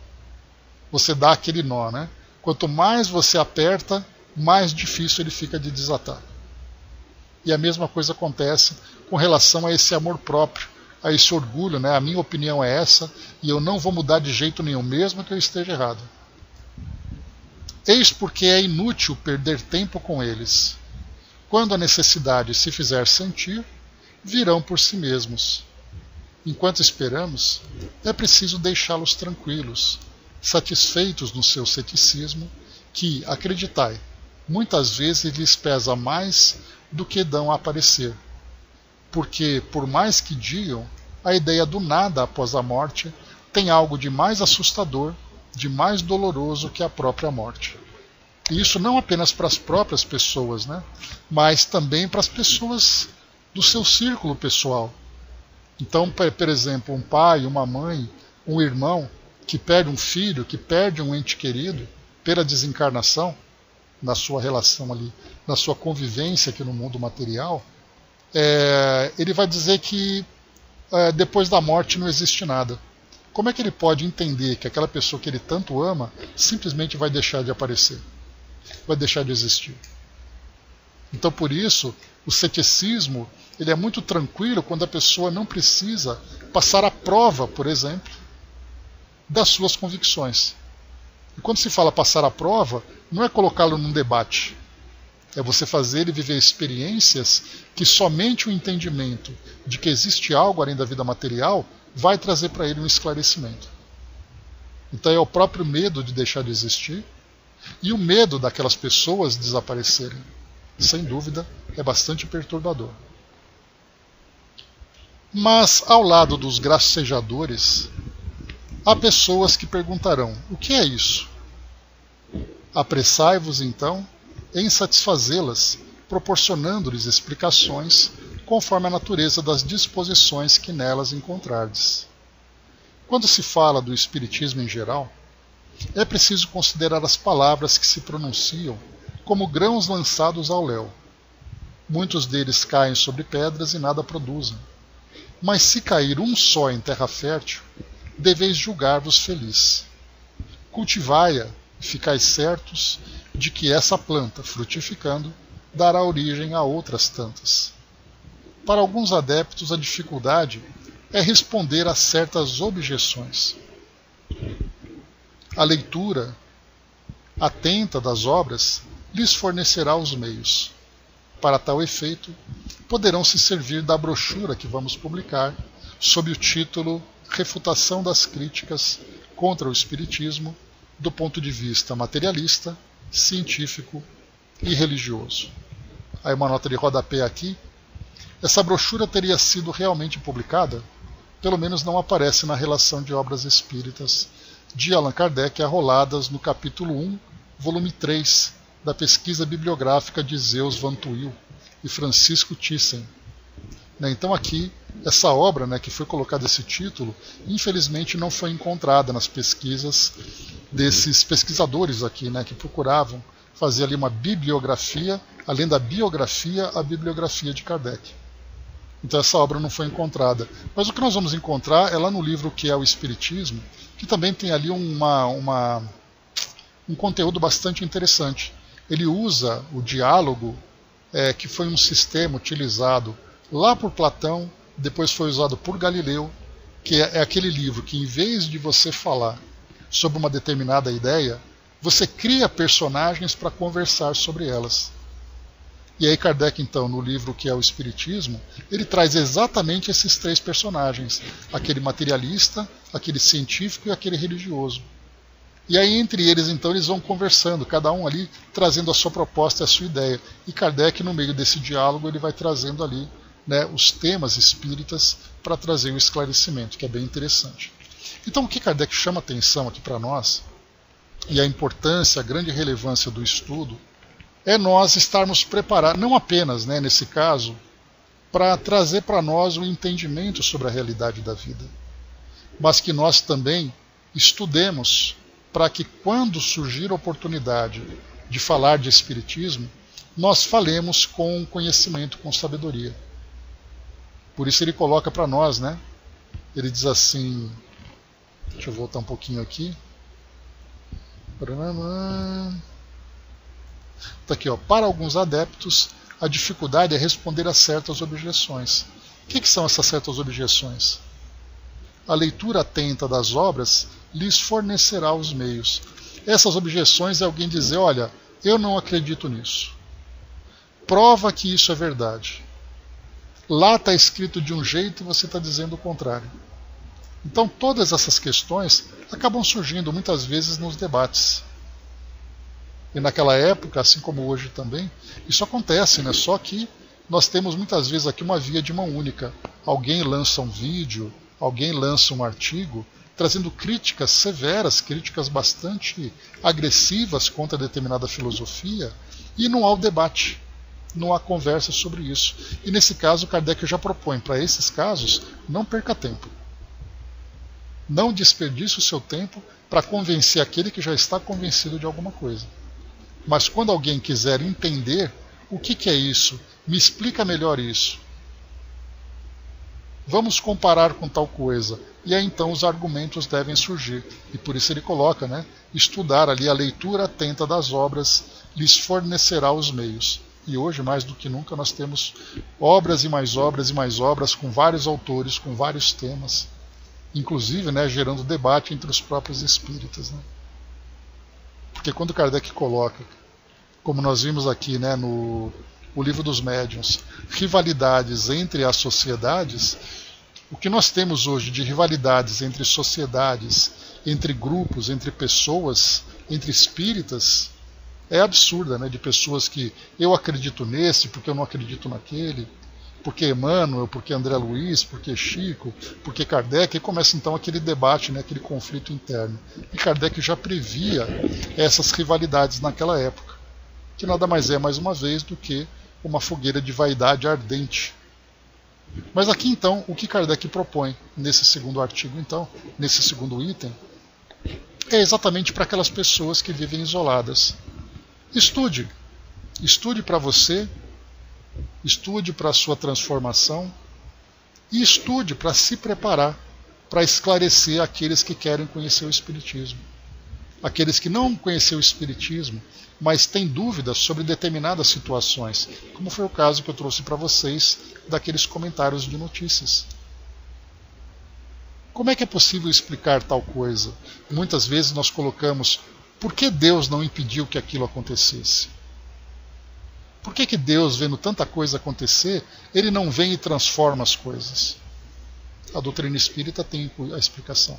Você dá aquele nó, né? Quanto mais você aperta, mais difícil ele fica de desatar. E a mesma coisa acontece com relação a esse amor próprio, a esse orgulho, né? A minha opinião é essa e eu não vou mudar de jeito nenhum, mesmo que eu esteja errado. Eis porque é inútil perder tempo com eles. Quando a necessidade se fizer sentir, virão por si mesmos. Enquanto esperamos, é preciso deixá-los tranquilos, satisfeitos no seu ceticismo, que, acreditai, muitas vezes lhes pesa mais do que dão a aparecer. Porque, por mais que digam, a ideia do nada após a morte tem algo de mais assustador, de mais doloroso que a própria morte. E isso não apenas para as próprias pessoas, né? Mas também para as pessoas do seu círculo pessoal. Então, por exemplo, um pai, uma mãe, um irmão que perde um filho, que perde um ente querido pela desencarnação, na sua relação ali, na sua convivência aqui no mundo material, ele vai dizer que depois da morte não existe nada. Como é que ele pode entender que aquela pessoa que ele tanto ama simplesmente vai deixar de aparecer? Vai deixar de existir? Então, por isso, o ceticismo ele é muito tranquilo quando a pessoa não precisa passar a prova, por exemplo, das suas convicções. E quando se fala passar a prova, não é colocá-lo num debate. É você fazer ele viver experiências que somente o entendimento de que existe algo além da vida material vai trazer para ele um esclarecimento. Então é o próprio medo de deixar de existir e o medo daquelas pessoas desaparecerem. Sem dúvida, é bastante perturbador. Mas, ao lado dos gracejadores, há pessoas que perguntarão: o que é isso? Apressai-vos, então, em satisfazê-las, proporcionando-lhes explicações conforme a natureza das disposições que nelas encontrardes. Quando se fala do Espiritismo em geral, é preciso considerar as palavras que se pronunciam como grãos lançados ao léu. Muitos deles caem sobre pedras e nada produzem. Mas se cair um só em terra fértil, deveis julgar-vos feliz. Cultivai-a e ficais certos de que essa planta, frutificando, dará origem a outras tantas. Para alguns adeptos, a dificuldade é responder a certas objeções. A leitura atenta das obras lhes fornecerá os meios. Para tal efeito, poderão se servir da brochura que vamos publicar, sob o título Refutação das Críticas contra o Espiritismo, do ponto de vista materialista, científico e religioso. Aí uma nota de rodapé aqui. Essa brochura teria sido realmente publicada? Pelo menos não aparece na relação de obras espíritas de Allan Kardec arroladas no capítulo 1, volume 3, da pesquisa bibliográfica de Zeus Van Tuyl e Francisco Thyssen. Então aqui, essa obra, que foi colocada esse título, infelizmente não foi encontrada nas pesquisas desses pesquisadores aqui, que procuravam fazer ali uma bibliografia, além da biografia, a bibliografia de Kardec. Então essa obra não foi encontrada. Mas o que nós vamos encontrar é lá no livro que é o Espiritismo, que também tem ali um conteúdo bastante interessante. Ele usa o diálogo, que foi um sistema utilizado lá por Platão, depois foi usado por Galileu, que é aquele livro que, em vez de você falar sobre uma determinada ideia, você cria personagens para conversar sobre elas. E aí Kardec, então, no livro que é o Espiritismo, ele traz exatamente esses três personagens, aquele materialista, aquele científico e aquele religioso. E aí entre eles, então, eles vão conversando, cada um ali trazendo a sua proposta e a sua ideia. E Kardec, no meio desse diálogo, ele vai trazendo ali os temas espíritas para trazer o esclarecimento, que é bem interessante. Então o que Kardec chama atenção aqui para nós, e a importância, a grande relevância do estudo, é nós estarmos preparados, não apenas, nesse caso, para trazer para nós um entendimento sobre a realidade da vida, mas que nós também estudemos para que quando surgir a oportunidade de falar de Espiritismo, nós falemos com conhecimento, com sabedoria. Por isso ele coloca para nós, ele diz assim, deixa eu voltar um pouquinho aqui. Está aqui, para alguns adeptos, a dificuldade é responder a certas objeções. O que são essas certas objeções? A leitura atenta das obras lhes fornecerá os meios. Essas objeções é alguém dizer, olha, eu não acredito nisso. Prova que isso é verdade. Lá está escrito de um jeito e você está dizendo o contrário. Então todas essas questões acabam surgindo muitas vezes nos debates. E naquela época, assim como hoje também, isso acontece, só que nós temos muitas vezes aqui uma via de mão única. Alguém lança um vídeo, alguém lança um artigo, trazendo críticas severas, críticas bastante agressivas contra determinada filosofia, e não há o debate, não há conversa sobre isso. E nesse caso, Kardec já propõe, para esses casos, não perca tempo. Não desperdice o seu tempo para convencer aquele que já está convencido de alguma coisa. Mas quando alguém quiser entender o que é isso, me explica melhor isso. Vamos comparar com tal coisa. E aí então os argumentos devem surgir. E por isso ele coloca, estudar ali a leitura atenta das obras lhes fornecerá os meios. E hoje, mais do que nunca, nós temos obras e mais obras e mais obras com vários autores, com vários temas. Inclusive, gerando debate entre os próprios espíritas. Porque quando Kardec coloca, como nós vimos aqui, né, no o Livro dos Médiuns, rivalidades entre as sociedades, o que nós temos hoje de rivalidades entre sociedades, entre grupos, entre pessoas, entre espíritas, é absurda, né? De pessoas que eu acredito nesse, porque eu não acredito naquele, porque Emmanuel, porque André Luiz, porque Chico, porque Kardec, e começa então aquele debate, né? Aquele conflito interno. E Kardec já previa essas rivalidades naquela época, que nada mais é, mais uma vez, do que uma fogueira de vaidade ardente. Mas aqui então, o que Kardec propõe nesse segundo artigo, então, nesse segundo item, é exatamente para aquelas pessoas que vivem isoladas. Estude. Estude para você, estude para a sua transformação e estude para se preparar para esclarecer aqueles que querem conhecer o Espiritismo. Aqueles que não conheceram o Espiritismo, mas têm dúvidas sobre determinadas situações, como foi o caso que eu trouxe para vocês daqueles comentários de notícias. Como é que é possível explicar tal coisa? Muitas vezes nós colocamos, por que Deus não impediu que aquilo acontecesse? Por que Deus, vendo tanta coisa acontecer, Ele não vem e transforma as coisas? A doutrina espírita tem a explicação.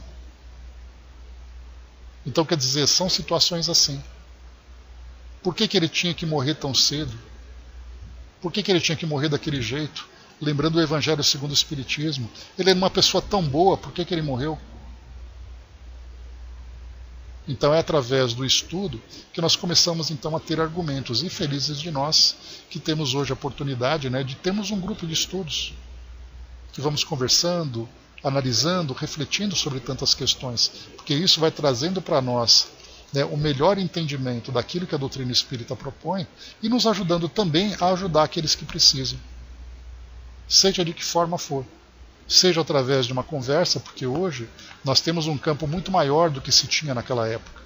Então, quer dizer, são situações assim. Por que ele tinha que morrer tão cedo? Por que ele tinha que morrer daquele jeito? Lembrando o Evangelho segundo o Espiritismo. Ele era uma pessoa tão boa, por que ele morreu? Então é através do estudo que nós começamos então a ter argumentos. E felizes de nós que temos hoje a oportunidade, né, de termos um grupo de estudos. Que vamos conversando, analisando, refletindo sobre tantas questões. Porque isso vai trazendo para nós, né, o melhor entendimento daquilo que a doutrina espírita propõe e nos ajudando também a ajudar aqueles que precisam. Seja de que forma for. Seja através de uma conversa, porque hoje nós temos um campo muito maior do que se tinha naquela época.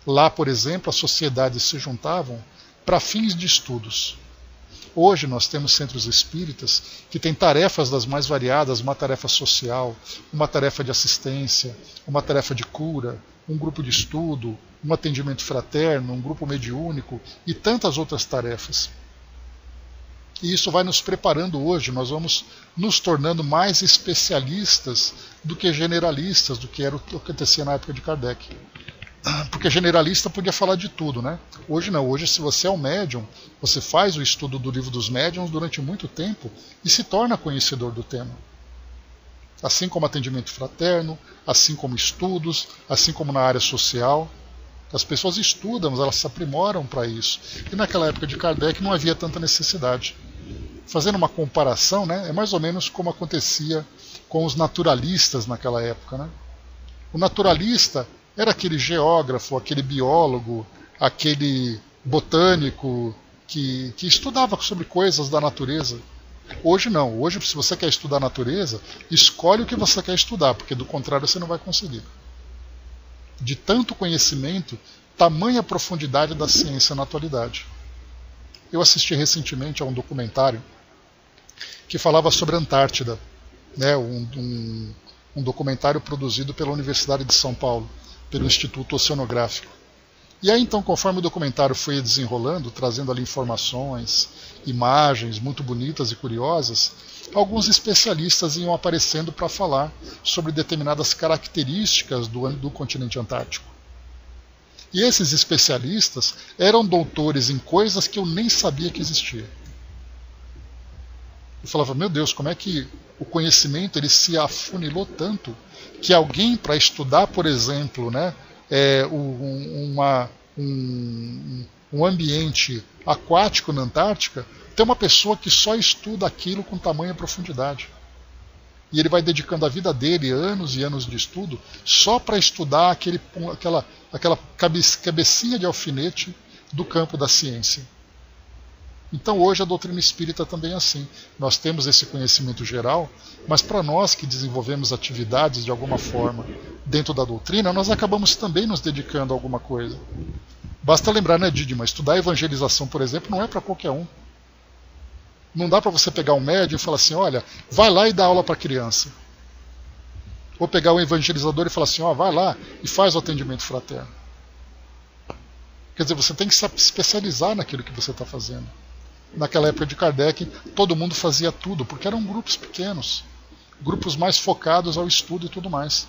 Lá, por exemplo, as sociedades se juntavam para fins de estudos. Hoje nós temos centros espíritas que têm tarefas das mais variadas, uma tarefa social, uma tarefa de assistência, uma tarefa de cura, um grupo de estudo, um atendimento fraterno, um grupo mediúnico e tantas outras tarefas. E isso vai nos preparando hoje, nós vamos nos tornando mais especialistas do que generalistas, do que era o que acontecia na época de Kardec. Porque generalista podia falar de tudo, né? Hoje não, hoje se você é um médium, você faz o estudo do Livro dos Médiuns durante muito tempo e se torna conhecedor do tema. Assim como atendimento fraterno, assim como estudos, assim como na área social. As pessoas estudam, elas se aprimoram para isso. E naquela época de Kardec não havia tanta necessidade. Fazendo uma comparação, né, é mais ou menos como acontecia com os naturalistas naquela época. Né? O naturalista era aquele geógrafo, aquele biólogo, aquele botânico que estudava sobre coisas da natureza. Hoje não. Hoje, se você quer estudar a natureza, escolhe o que você quer estudar, porque do contrário você não vai conseguir. De tanto conhecimento, tamanha profundidade da ciência na atualidade. Eu assisti recentemente a um documentário que falava sobre a Antártida, né, um documentário produzido pela Universidade de São Paulo, pelo Instituto Oceanográfico. E aí então, conforme o documentário foi desenrolando, trazendo ali informações, imagens muito bonitas e curiosas, alguns especialistas iam aparecendo para falar sobre determinadas características do continente antártico. E esses especialistas eram doutores em coisas que eu nem sabia que existia. Eu falava, meu Deus, como é que o conhecimento ele se afunilou tanto que alguém para estudar, por exemplo, né, um ambiente aquático na Antártica, tem uma pessoa que só estuda aquilo com tamanha profundidade. E ele vai dedicando a vida dele, anos e anos de estudo, só para estudar aquela cabecinha de alfinete do campo da ciência. Então hoje a doutrina espírita também é assim. Nós temos esse conhecimento geral, mas para nós que desenvolvemos atividades de alguma forma dentro da doutrina, nós acabamos também nos dedicando a alguma coisa. Basta lembrar, né, Didima, estudar a evangelização, por exemplo, não é para qualquer um. Não dá para você pegar um médium e falar assim, olha, vai lá e dá aula para criança. Ou pegar um evangelizador e falar assim, ó, vai lá e faz o atendimento fraterno. Quer dizer, você tem que se especializar naquilo que você está fazendo. Naquela época de Kardec, todo mundo fazia tudo, porque eram grupos pequenos, grupos mais focados ao estudo e tudo mais.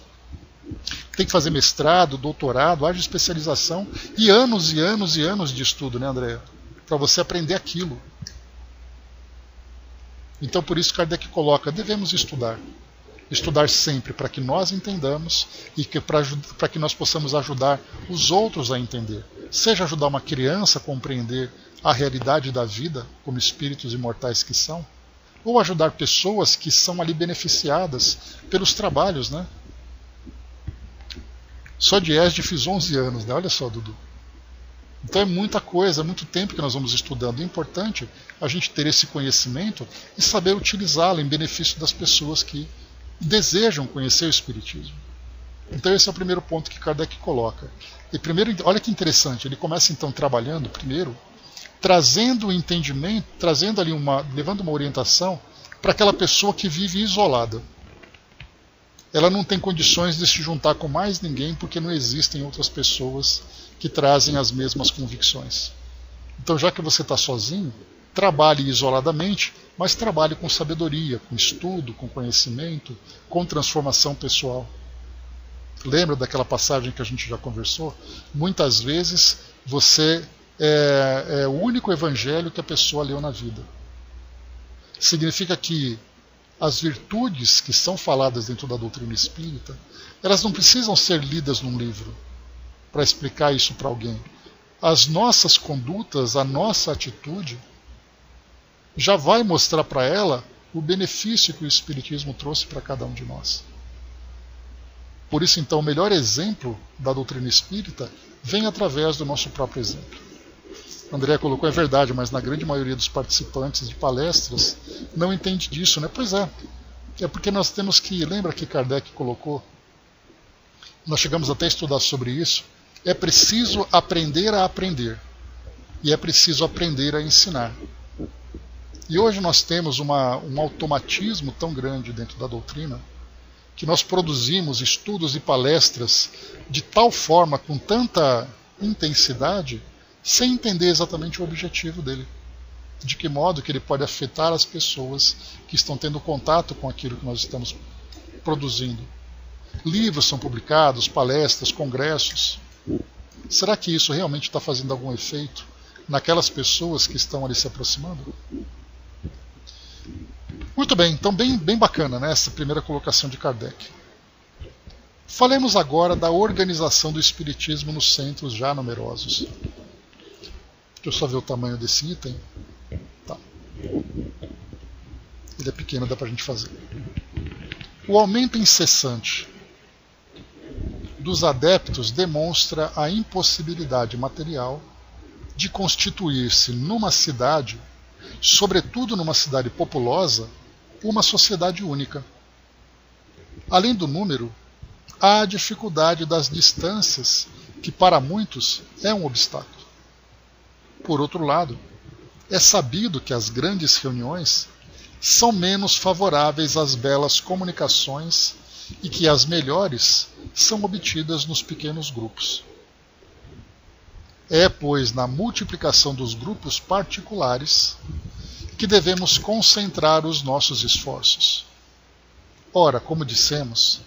Tem que fazer mestrado, doutorado, haja especialização e anos e anos e anos de estudo, né, Andréa? Para você aprender aquilo. Então, por isso Kardec coloca, devemos estudar. Estudar sempre para que nós entendamos e para que nós possamos ajudar os outros a entender. Seja ajudar uma criança a compreender a realidade da vida, como espíritos imortais que são, ou ajudar pessoas que são ali beneficiadas pelos trabalhos, né? Só de ESD fiz 11 anos, né? Olha só, Dudu. Então é muita coisa, é muito tempo que nós vamos estudando. É importante a gente ter esse conhecimento e saber utilizá-lo em benefício das pessoas que desejam conhecer o Espiritismo. Então esse é o primeiro ponto que Kardec coloca. E primeiro, olha que interessante, ele começa então trabalhando primeiro, trazendo o entendimento, trazendo ali levando uma orientação para aquela pessoa que vive isolada. Ela não tem condições de se juntar com mais ninguém porque não existem outras pessoas que trazem as mesmas convicções. Então, já que você está sozinho, trabalhe isoladamente, mas trabalhe com sabedoria, com estudo, com conhecimento, com transformação pessoal. Lembra daquela passagem que a gente já conversou? Muitas vezes você é o único evangelho que a pessoa leu na vida. Significa que as virtudes que são faladas dentro da doutrina espírita, elas não precisam ser lidas num livro para explicar isso para alguém. As nossas condutas, a nossa atitude, já vai mostrar para ela o benefício que o Espiritismo trouxe para cada um de nós. Por isso, então, o melhor exemplo da doutrina espírita vem através do nosso próprio exemplo. André colocou, é verdade, mas na grande maioria dos participantes de palestras não entende disso, né? Pois é. É porque nós temos que, lembra que Kardec colocou, nós chegamos até a estudar sobre isso, é preciso aprender a aprender. E é preciso aprender a ensinar. E hoje nós temos um automatismo tão grande dentro da doutrina, que nós produzimos estudos e palestras de tal forma, com tanta intensidade, sem entender exatamente o objetivo dele. De que modo que ele pode afetar as pessoas que estão tendo contato com aquilo que nós estamos produzindo. Livros são publicados, palestras, congressos. Será que isso realmente está fazendo algum efeito naquelas pessoas que estão ali se aproximando? Muito bem, então bem bacana, né, essa primeira colocação de Kardec. Falemos agora da organização do Espiritismo nos centros já numerosos. Deixa eu só ver o tamanho desse item. Tá. Ele é pequeno, dá pra gente fazer. O aumento incessante dos adeptos demonstra a impossibilidade material de constituir-se numa cidade, sobretudo numa cidade populosa, uma sociedade única. Além do número, há a dificuldade das distâncias, que para muitos é um obstáculo. Por outro lado, é sabido que as grandes reuniões são menos favoráveis às belas comunicações e que as melhores são obtidas nos pequenos grupos. É, pois, na multiplicação dos grupos particulares que devemos concentrar os nossos esforços. Ora, como dissemos,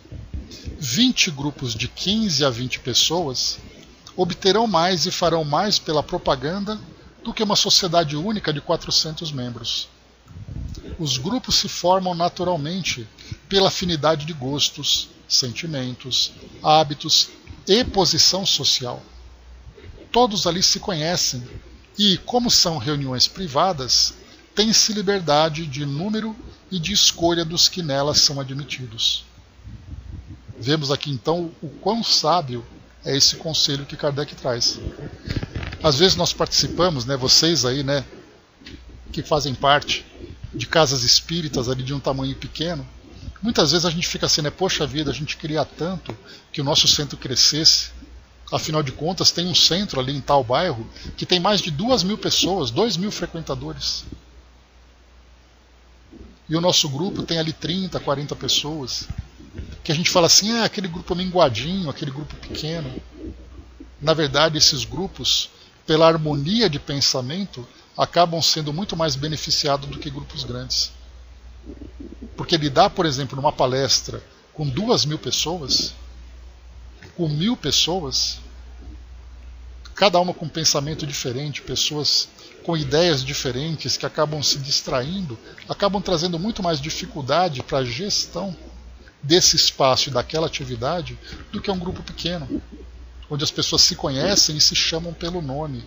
20 grupos de 15 a 20 pessoas obterão mais e farão mais pela propaganda do que uma sociedade única de 400 membros. Os grupos se formam naturalmente pela afinidade de gostos, sentimentos, hábitos e posição social. Todos ali se conhecem e, como são reuniões privadas, tem-se liberdade de número e de escolha dos que nelas são admitidos. Vemos aqui então o quão sábio é esse conselho que Kardec traz. Às vezes nós participamos, né, vocês aí, né, que fazem parte de casas espíritas ali de um tamanho pequeno, muitas vezes a gente fica assim, né, poxa vida, a gente queria tanto que o nosso centro crescesse. Afinal de contas, tem um centro ali em tal bairro que tem mais de 2.000 pessoas, 2.000 frequentadores. E o nosso grupo tem ali 30, 40 pessoas. Que a gente fala assim, aquele grupo minguadinho, aquele grupo pequeno. Na verdade, esses grupos pela harmonia de pensamento, acabam sendo muito mais beneficiados do que grupos grandes. Porque lidar, por exemplo, numa palestra com 2.000 pessoas, com 1.000 pessoas, cada uma com um pensamento diferente, pessoas com ideias diferentes que acabam se distraindo, acabam trazendo muito mais dificuldade para a gestão desse espaço e daquela atividade do que um grupo pequeno, onde as pessoas se conhecem e se chamam pelo nome,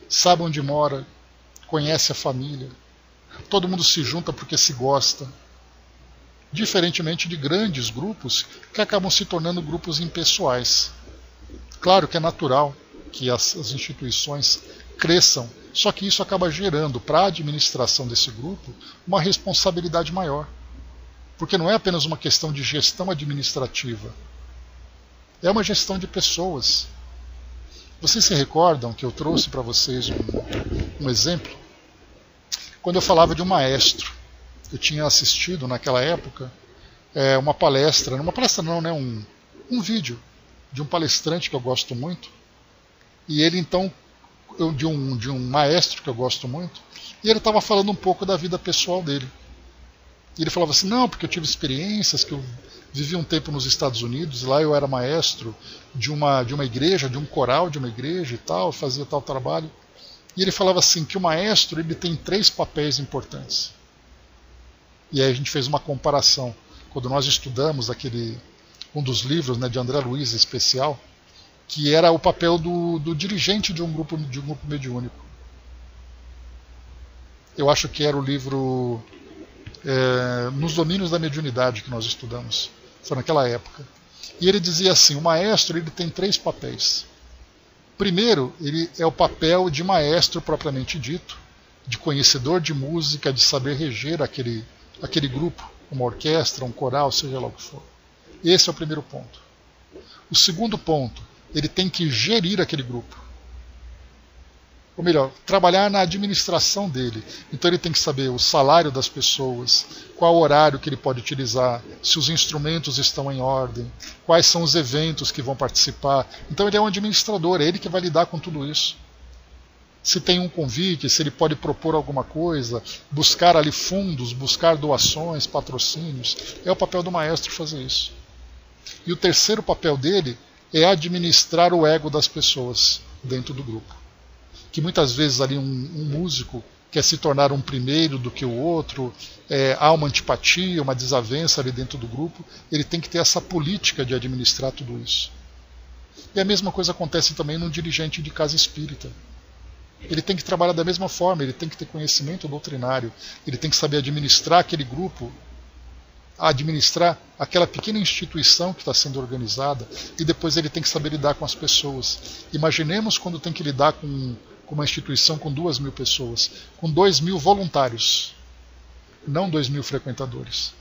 sabem onde mora, conhece a família, todo mundo se junta porque se gosta, diferentemente de grandes grupos que acabam se tornando grupos impessoais. Claro que é natural que as instituições cresçam, só que isso acaba gerando para a administração desse grupo uma responsabilidade maior. Porque não é apenas uma questão de gestão administrativa, é uma gestão de pessoas. Vocês se recordam que eu trouxe para vocês um exemplo? Quando eu falava de um maestro, eu tinha assistido naquela época uma palestra não, né, um vídeo de um palestrante que eu gosto muito, e ele então, de um maestro que eu gosto muito, e ele estava falando um pouco da vida pessoal dele. E ele falava assim, não, porque eu tive experiências, que eu vivi um tempo nos Estados Unidos, lá eu era maestro de uma igreja, de um coral de uma igreja e tal, fazia tal trabalho. E ele falava assim, que o maestro ele tem 3 papéis importantes. E aí a gente fez uma comparação. Quando nós estudamos um dos livros, né, de André Luiz especial, que era o papel do dirigente de um grupo mediúnico. Eu acho que era o livro Nos Domínios da Mediunidade que nós estudamos. Foi naquela época. E ele dizia assim, o maestro ele tem 3 papéis. Primeiro, ele é o papel de maestro propriamente dito, de conhecedor de música, de saber reger aquele grupo, uma orquestra, um coral, seja lá o que for. Esse é o primeiro ponto. O segundo ponto, ele tem que gerir aquele grupo. Ou melhor, trabalhar na administração dele. Então ele tem que saber o salário das pessoas, qual horário que ele pode utilizar, se os instrumentos estão em ordem, quais são os eventos que vão participar. Então ele é um administrador, é ele que vai lidar com tudo isso. Se tem um convite, se ele pode propor alguma coisa, buscar ali fundos, buscar doações, patrocínios. É o papel do maestro fazer isso. E o terceiro papel dele é administrar o ego das pessoas dentro do grupo. Que muitas vezes ali um músico quer se tornar um primeiro do que o outro, há uma antipatia, uma desavença ali dentro do grupo, ele tem que ter essa política de administrar tudo isso. E a mesma coisa acontece também no dirigente de casa espírita. Ele tem que trabalhar da mesma forma, ele tem que ter conhecimento doutrinário, ele tem que saber administrar aquele grupo, administrar aquela pequena instituição que está sendo organizada, e depois ele tem que saber lidar com as pessoas. Imaginemos quando tem que lidar com uma instituição com 2.000 pessoas, com 2.000 voluntários, não 2.000 frequentadores.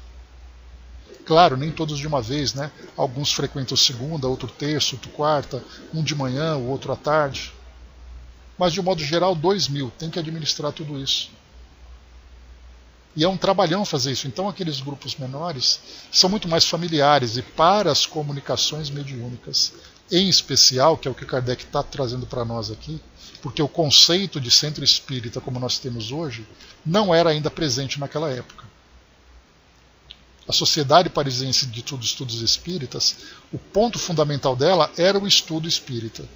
Claro, nem todos de uma vez, né? Alguns frequentam segunda, outro terça, outro quarta, um de manhã, o outro à tarde. Mas de um modo geral, 2.000, tem que administrar tudo isso. E é um trabalhão fazer isso. Então aqueles grupos menores são muito mais familiares e para as comunicações mediúnicas, em especial, que é o que Kardec está trazendo para nós aqui, porque o conceito de centro espírita como nós temos hoje não era ainda presente naquela época. A Sociedade Parisiense de Estudos Espíritas, o ponto fundamental dela era o estudo espírita.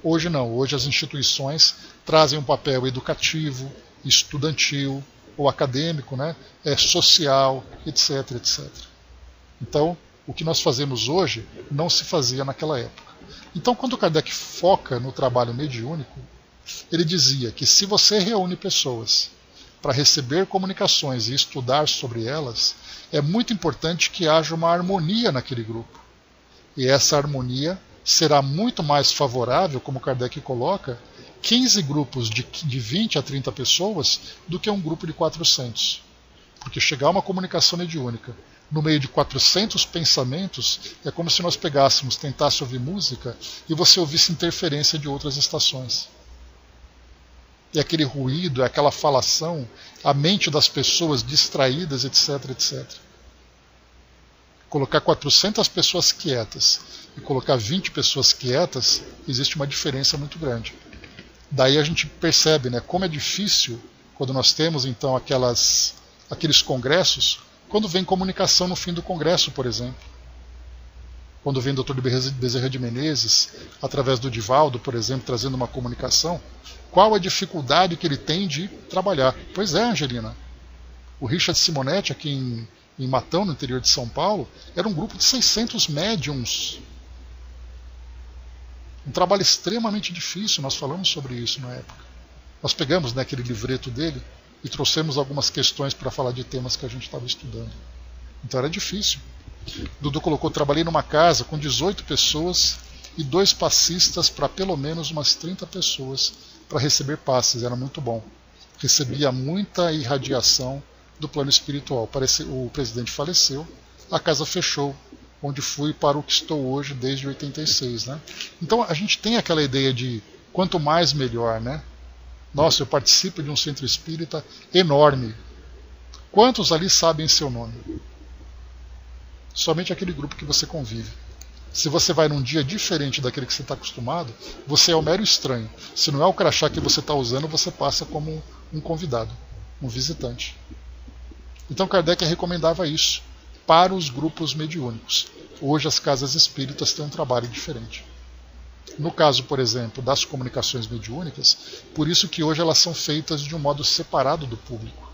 Hoje não, hoje as instituições trazem um papel educativo, estudantil, ou acadêmico, né, social, etc, etc. Então, o que nós fazemos hoje não se fazia naquela época. Então, quando Kardec foca no trabalho mediúnico, ele dizia que se você reúne pessoas para receber comunicações e estudar sobre elas, é muito importante que haja uma harmonia naquele grupo. E essa harmonia será muito mais favorável, como Kardec coloca, 15 grupos de 20 a 30 pessoas do que um grupo de 400. Porque chegar a uma comunicação mediúnica no meio de 400 pensamentos é como se nós tentássemos ouvir música e você ouvisse interferência de outras estações. É aquele ruído, é aquela falação, a mente das pessoas distraídas, etc, etc. Colocar 400 pessoas quietas e colocar 20 pessoas quietas, existe uma diferença muito grande. Daí a gente percebe, né, como é difícil quando nós temos então aqueles congressos, quando vem comunicação no fim do congresso, por exemplo. Quando vem o Dr. Bezerra de Menezes, através do Divaldo, por exemplo, trazendo uma comunicação, qual a dificuldade que ele tem de trabalhar? Pois é, Angelina. O Richard Simonetti, aqui em Matão, no interior de São Paulo, era um grupo de 600 médiums. Um trabalho extremamente difícil, nós falamos sobre isso na época. Nós pegamos, né, aquele livreto dele e trouxemos algumas questões para falar de temas que a gente estava estudando. Então era difícil. Dudu colocou, trabalhei numa casa com 18 pessoas e 2 passistas para pelo menos umas 30 pessoas para receber passes, era muito bom. Recebia muita irradiação do plano espiritual. O presidente faleceu, a casa fechou, onde fui para o que estou hoje desde 86. Né? Então a gente tem aquela ideia de quanto mais melhor, né? Nossa, eu participo de um centro espírita enorme. Quantos ali sabem seu nome? Somente aquele grupo que você convive. Se você vai num dia diferente daquele que você está acostumado, você é o mero estranho. Se não é o crachá que você está usando, você passa como um convidado, um visitante. Então Kardec recomendava isso para os grupos mediúnicos. Hoje as casas espíritas têm um trabalho diferente. No caso, por exemplo, das comunicações mediúnicas, por isso que hoje elas são feitas de um modo separado do público.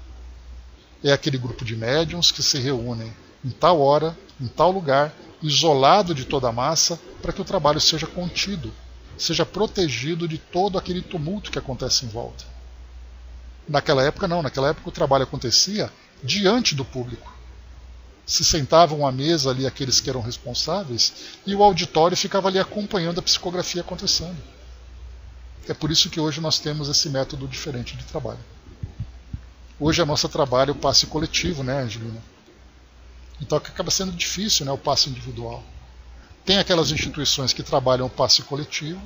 É aquele grupo de médiuns que se reúnem em tal hora, em tal lugar, isolado de toda a massa, para que o trabalho seja contido, seja protegido de todo aquele tumulto que acontece em volta. Naquela época não, naquela época o trabalho acontecia diante do público. Se sentavam à mesa ali aqueles que eram responsáveis e o auditório ficava ali acompanhando a psicografia acontecendo. É por isso que hoje nós temos esse método diferente de trabalho. Hoje a nossa trabalho é o passe coletivo, né, Angelina? Então acaba sendo difícil, né, o passe individual. Tem aquelas instituições que trabalham o passe coletivo,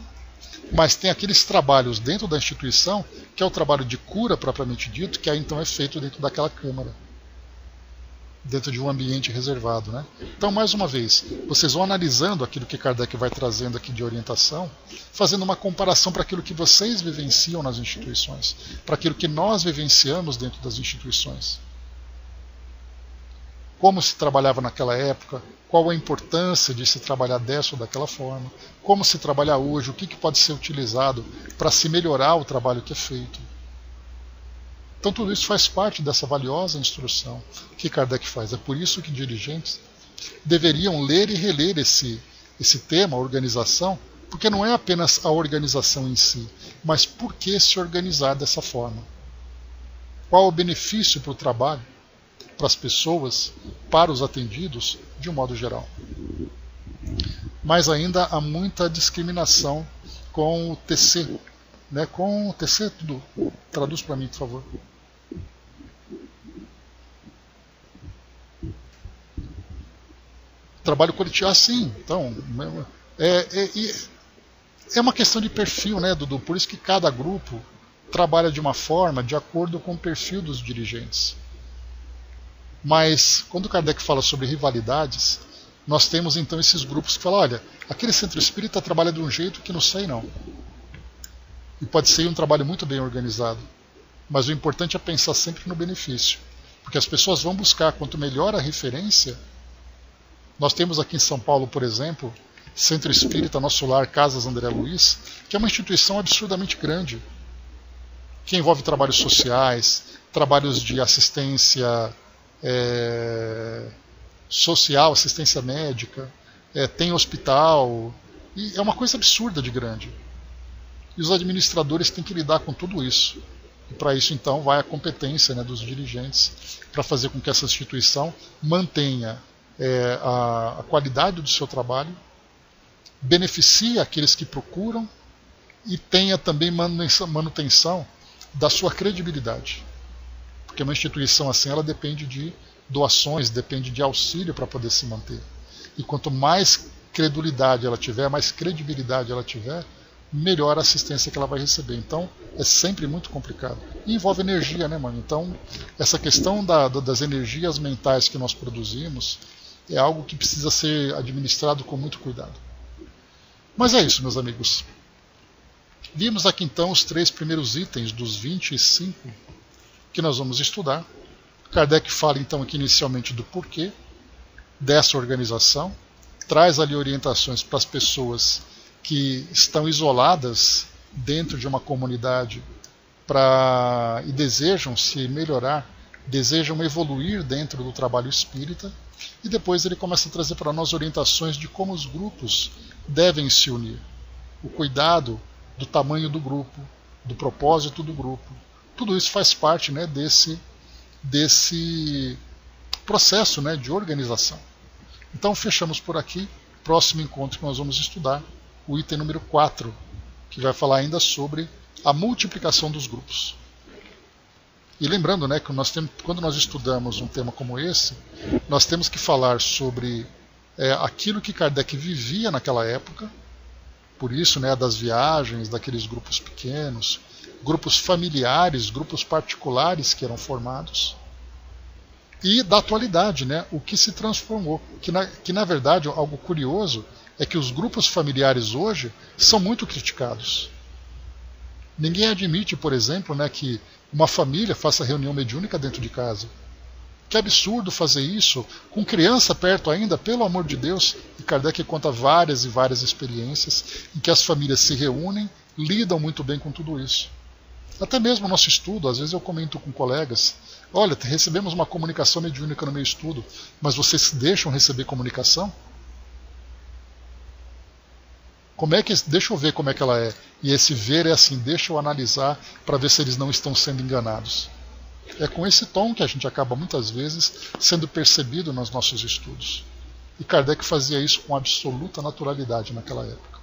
mas tem aqueles trabalhos dentro da instituição, que é o trabalho de cura propriamente dito, que aí então é feito dentro daquela câmara, dentro de um ambiente reservado. Né? Então, mais uma vez, vocês vão analisando aquilo que Kardec vai trazendo aqui de orientação, fazendo uma comparação para aquilo que vocês vivenciam nas instituições, para aquilo que nós vivenciamos dentro das instituições. Como se trabalhava naquela época, qual a importância de se trabalhar dessa ou daquela forma, como se trabalha hoje, o que pode ser utilizado para se melhorar o trabalho que é feito. Então tudo isso faz parte dessa valiosa instrução que Kardec faz. É por isso que dirigentes deveriam ler e reler esse tema, a organização, porque não é apenas a organização em si, mas por que se organizar dessa forma. Qual o benefício para o trabalho, para as pessoas, para os atendidos, de um modo geral. Mas ainda há muita discriminação com o TC. Né? Com o TC, tudo. Traduz para mim, por favor. Trabalho coletivo, sim. Então, é uma questão de perfil, né, Dudu? Por isso que cada grupo trabalha de uma forma de acordo com o perfil dos dirigentes. Mas, quando Kardec fala sobre rivalidades, nós temos então esses grupos que falam, olha, aquele centro espírita trabalha de um jeito que não sei não. E pode ser um trabalho muito bem organizado. Mas o importante é pensar sempre no benefício. Porque as pessoas vão buscar, quanto melhor a referência. Nós temos aqui em São Paulo, por exemplo, Centro Espírita Nosso Lar Casas André Luiz, que é uma instituição absurdamente grande, que envolve trabalhos sociais, trabalhos de assistência social, assistência médica, tem hospital, e é uma coisa absurda de grande. E os administradores têm que lidar com tudo isso. E para isso, então, vai a competência, né, dos dirigentes para fazer com que essa instituição mantenha a qualidade do seu trabalho, beneficie aqueles que procuram e tenha também manutenção da sua credibilidade. Porque uma instituição assim, ela depende de doações, depende de auxílio para poder se manter. E quanto mais credulidade ela tiver, mais credibilidade ela tiver, melhor a assistência que ela vai receber. Então, é sempre muito complicado. E envolve energia, né, mano? Então, essa questão das energias mentais que nós produzimos, é algo que precisa ser administrado com muito cuidado. Mas é isso, meus amigos. Vimos aqui então os 3 primeiros itens dos 25 que nós vamos estudar. Kardec fala então aqui inicialmente do porquê dessa organização, traz ali orientações para as pessoas que estão isoladas dentro de uma comunidade e desejam se melhorar, desejam evoluir dentro do trabalho espírita, e depois ele começa a trazer para nós orientações de como os grupos devem se unir, o cuidado do tamanho do grupo, do propósito do grupo. Tudo isso faz parte, né, desse processo, né, de organização. Então fechamos por aqui. Próximo encontro que nós vamos estudar o item número 4, que vai falar ainda sobre a multiplicação dos grupos. E lembrando, né, que quando nós estudamos um tema como esse, nós temos que falar sobre aquilo que Kardec vivia naquela época, por isso, né, das viagens, daqueles grupos pequenos, grupos familiares, grupos particulares que eram formados, e da atualidade, né, o que se transformou. Que na verdade, algo curioso é que os grupos familiares hoje são muito criticados. Ninguém admite, por exemplo, né, que uma família faça reunião mediúnica dentro de casa. Que absurdo fazer isso com criança perto ainda, pelo amor de Deus. E Kardec conta várias e várias experiências em que as famílias se reúnem, lidam muito bem com tudo isso. Até mesmo o nosso estudo, às vezes eu comento com colegas, olha, recebemos uma comunicação mediúnica no meu estudo, mas vocês deixam receber comunicação? Deixa eu ver como é que ela é. E esse ver é assim, deixa eu analisar para ver se eles não estão sendo enganados. É com esse tom que a gente acaba muitas vezes sendo percebido nos nossos estudos. E Kardec fazia isso com absoluta naturalidade naquela época.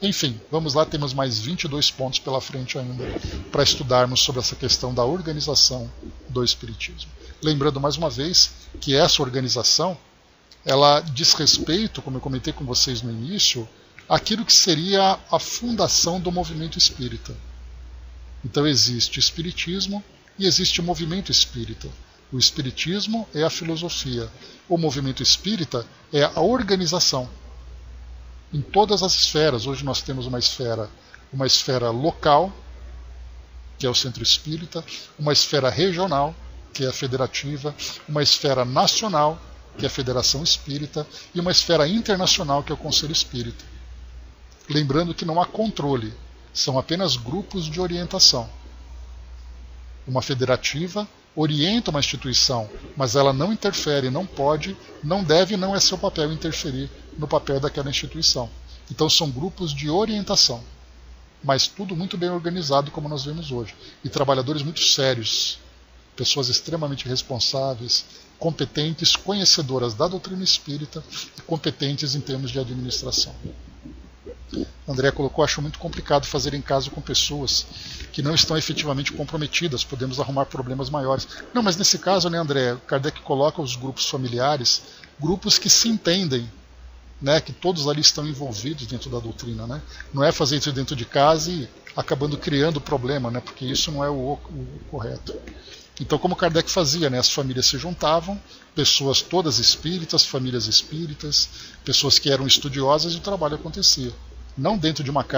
Enfim, vamos lá, temos mais 22 pontos pela frente ainda para estudarmos sobre essa questão da organização do Espiritismo. Lembrando mais uma vez que essa organização, ela diz respeito, como eu comentei com vocês no início, àquilo que seria a fundação do movimento espírita. Então existe Espiritismo e existe o movimento espírita. O Espiritismo é a filosofia, o movimento espírita é a organização. Em todas as esferas, hoje nós temos uma esfera local, que é o Centro Espírita, uma esfera regional, que é a Federativa, uma esfera nacional, que é a Federação Espírita, e uma esfera internacional, que é o Conselho Espírita. Lembrando que não há controle, são apenas grupos de orientação. Uma federativa orienta uma instituição, mas ela não interfere, não pode, não deve, não é seu papel interferir no papel daquela instituição. Então são grupos de orientação, mas tudo muito bem organizado, como nós vemos hoje. E trabalhadores muito sérios, pessoas extremamente responsáveis, competentes, conhecedoras da doutrina espírita e competentes em termos de administração. André colocou, acho muito complicado fazer em caso com pessoas que não estão efetivamente comprometidas, podemos arrumar problemas maiores. Não, mas nesse caso, né, André, Kardec coloca os grupos familiares, grupos que se entendem, né, que todos ali estão envolvidos dentro da doutrina, né? Não é fazer isso dentro de casa e acabando criando problema, né, porque isso não é o correto. Então, como Kardec fazia, né, as famílias se juntavam, pessoas todas espíritas, famílias espíritas, pessoas que eram estudiosas, e o trabalho acontecia. Não dentro de uma casa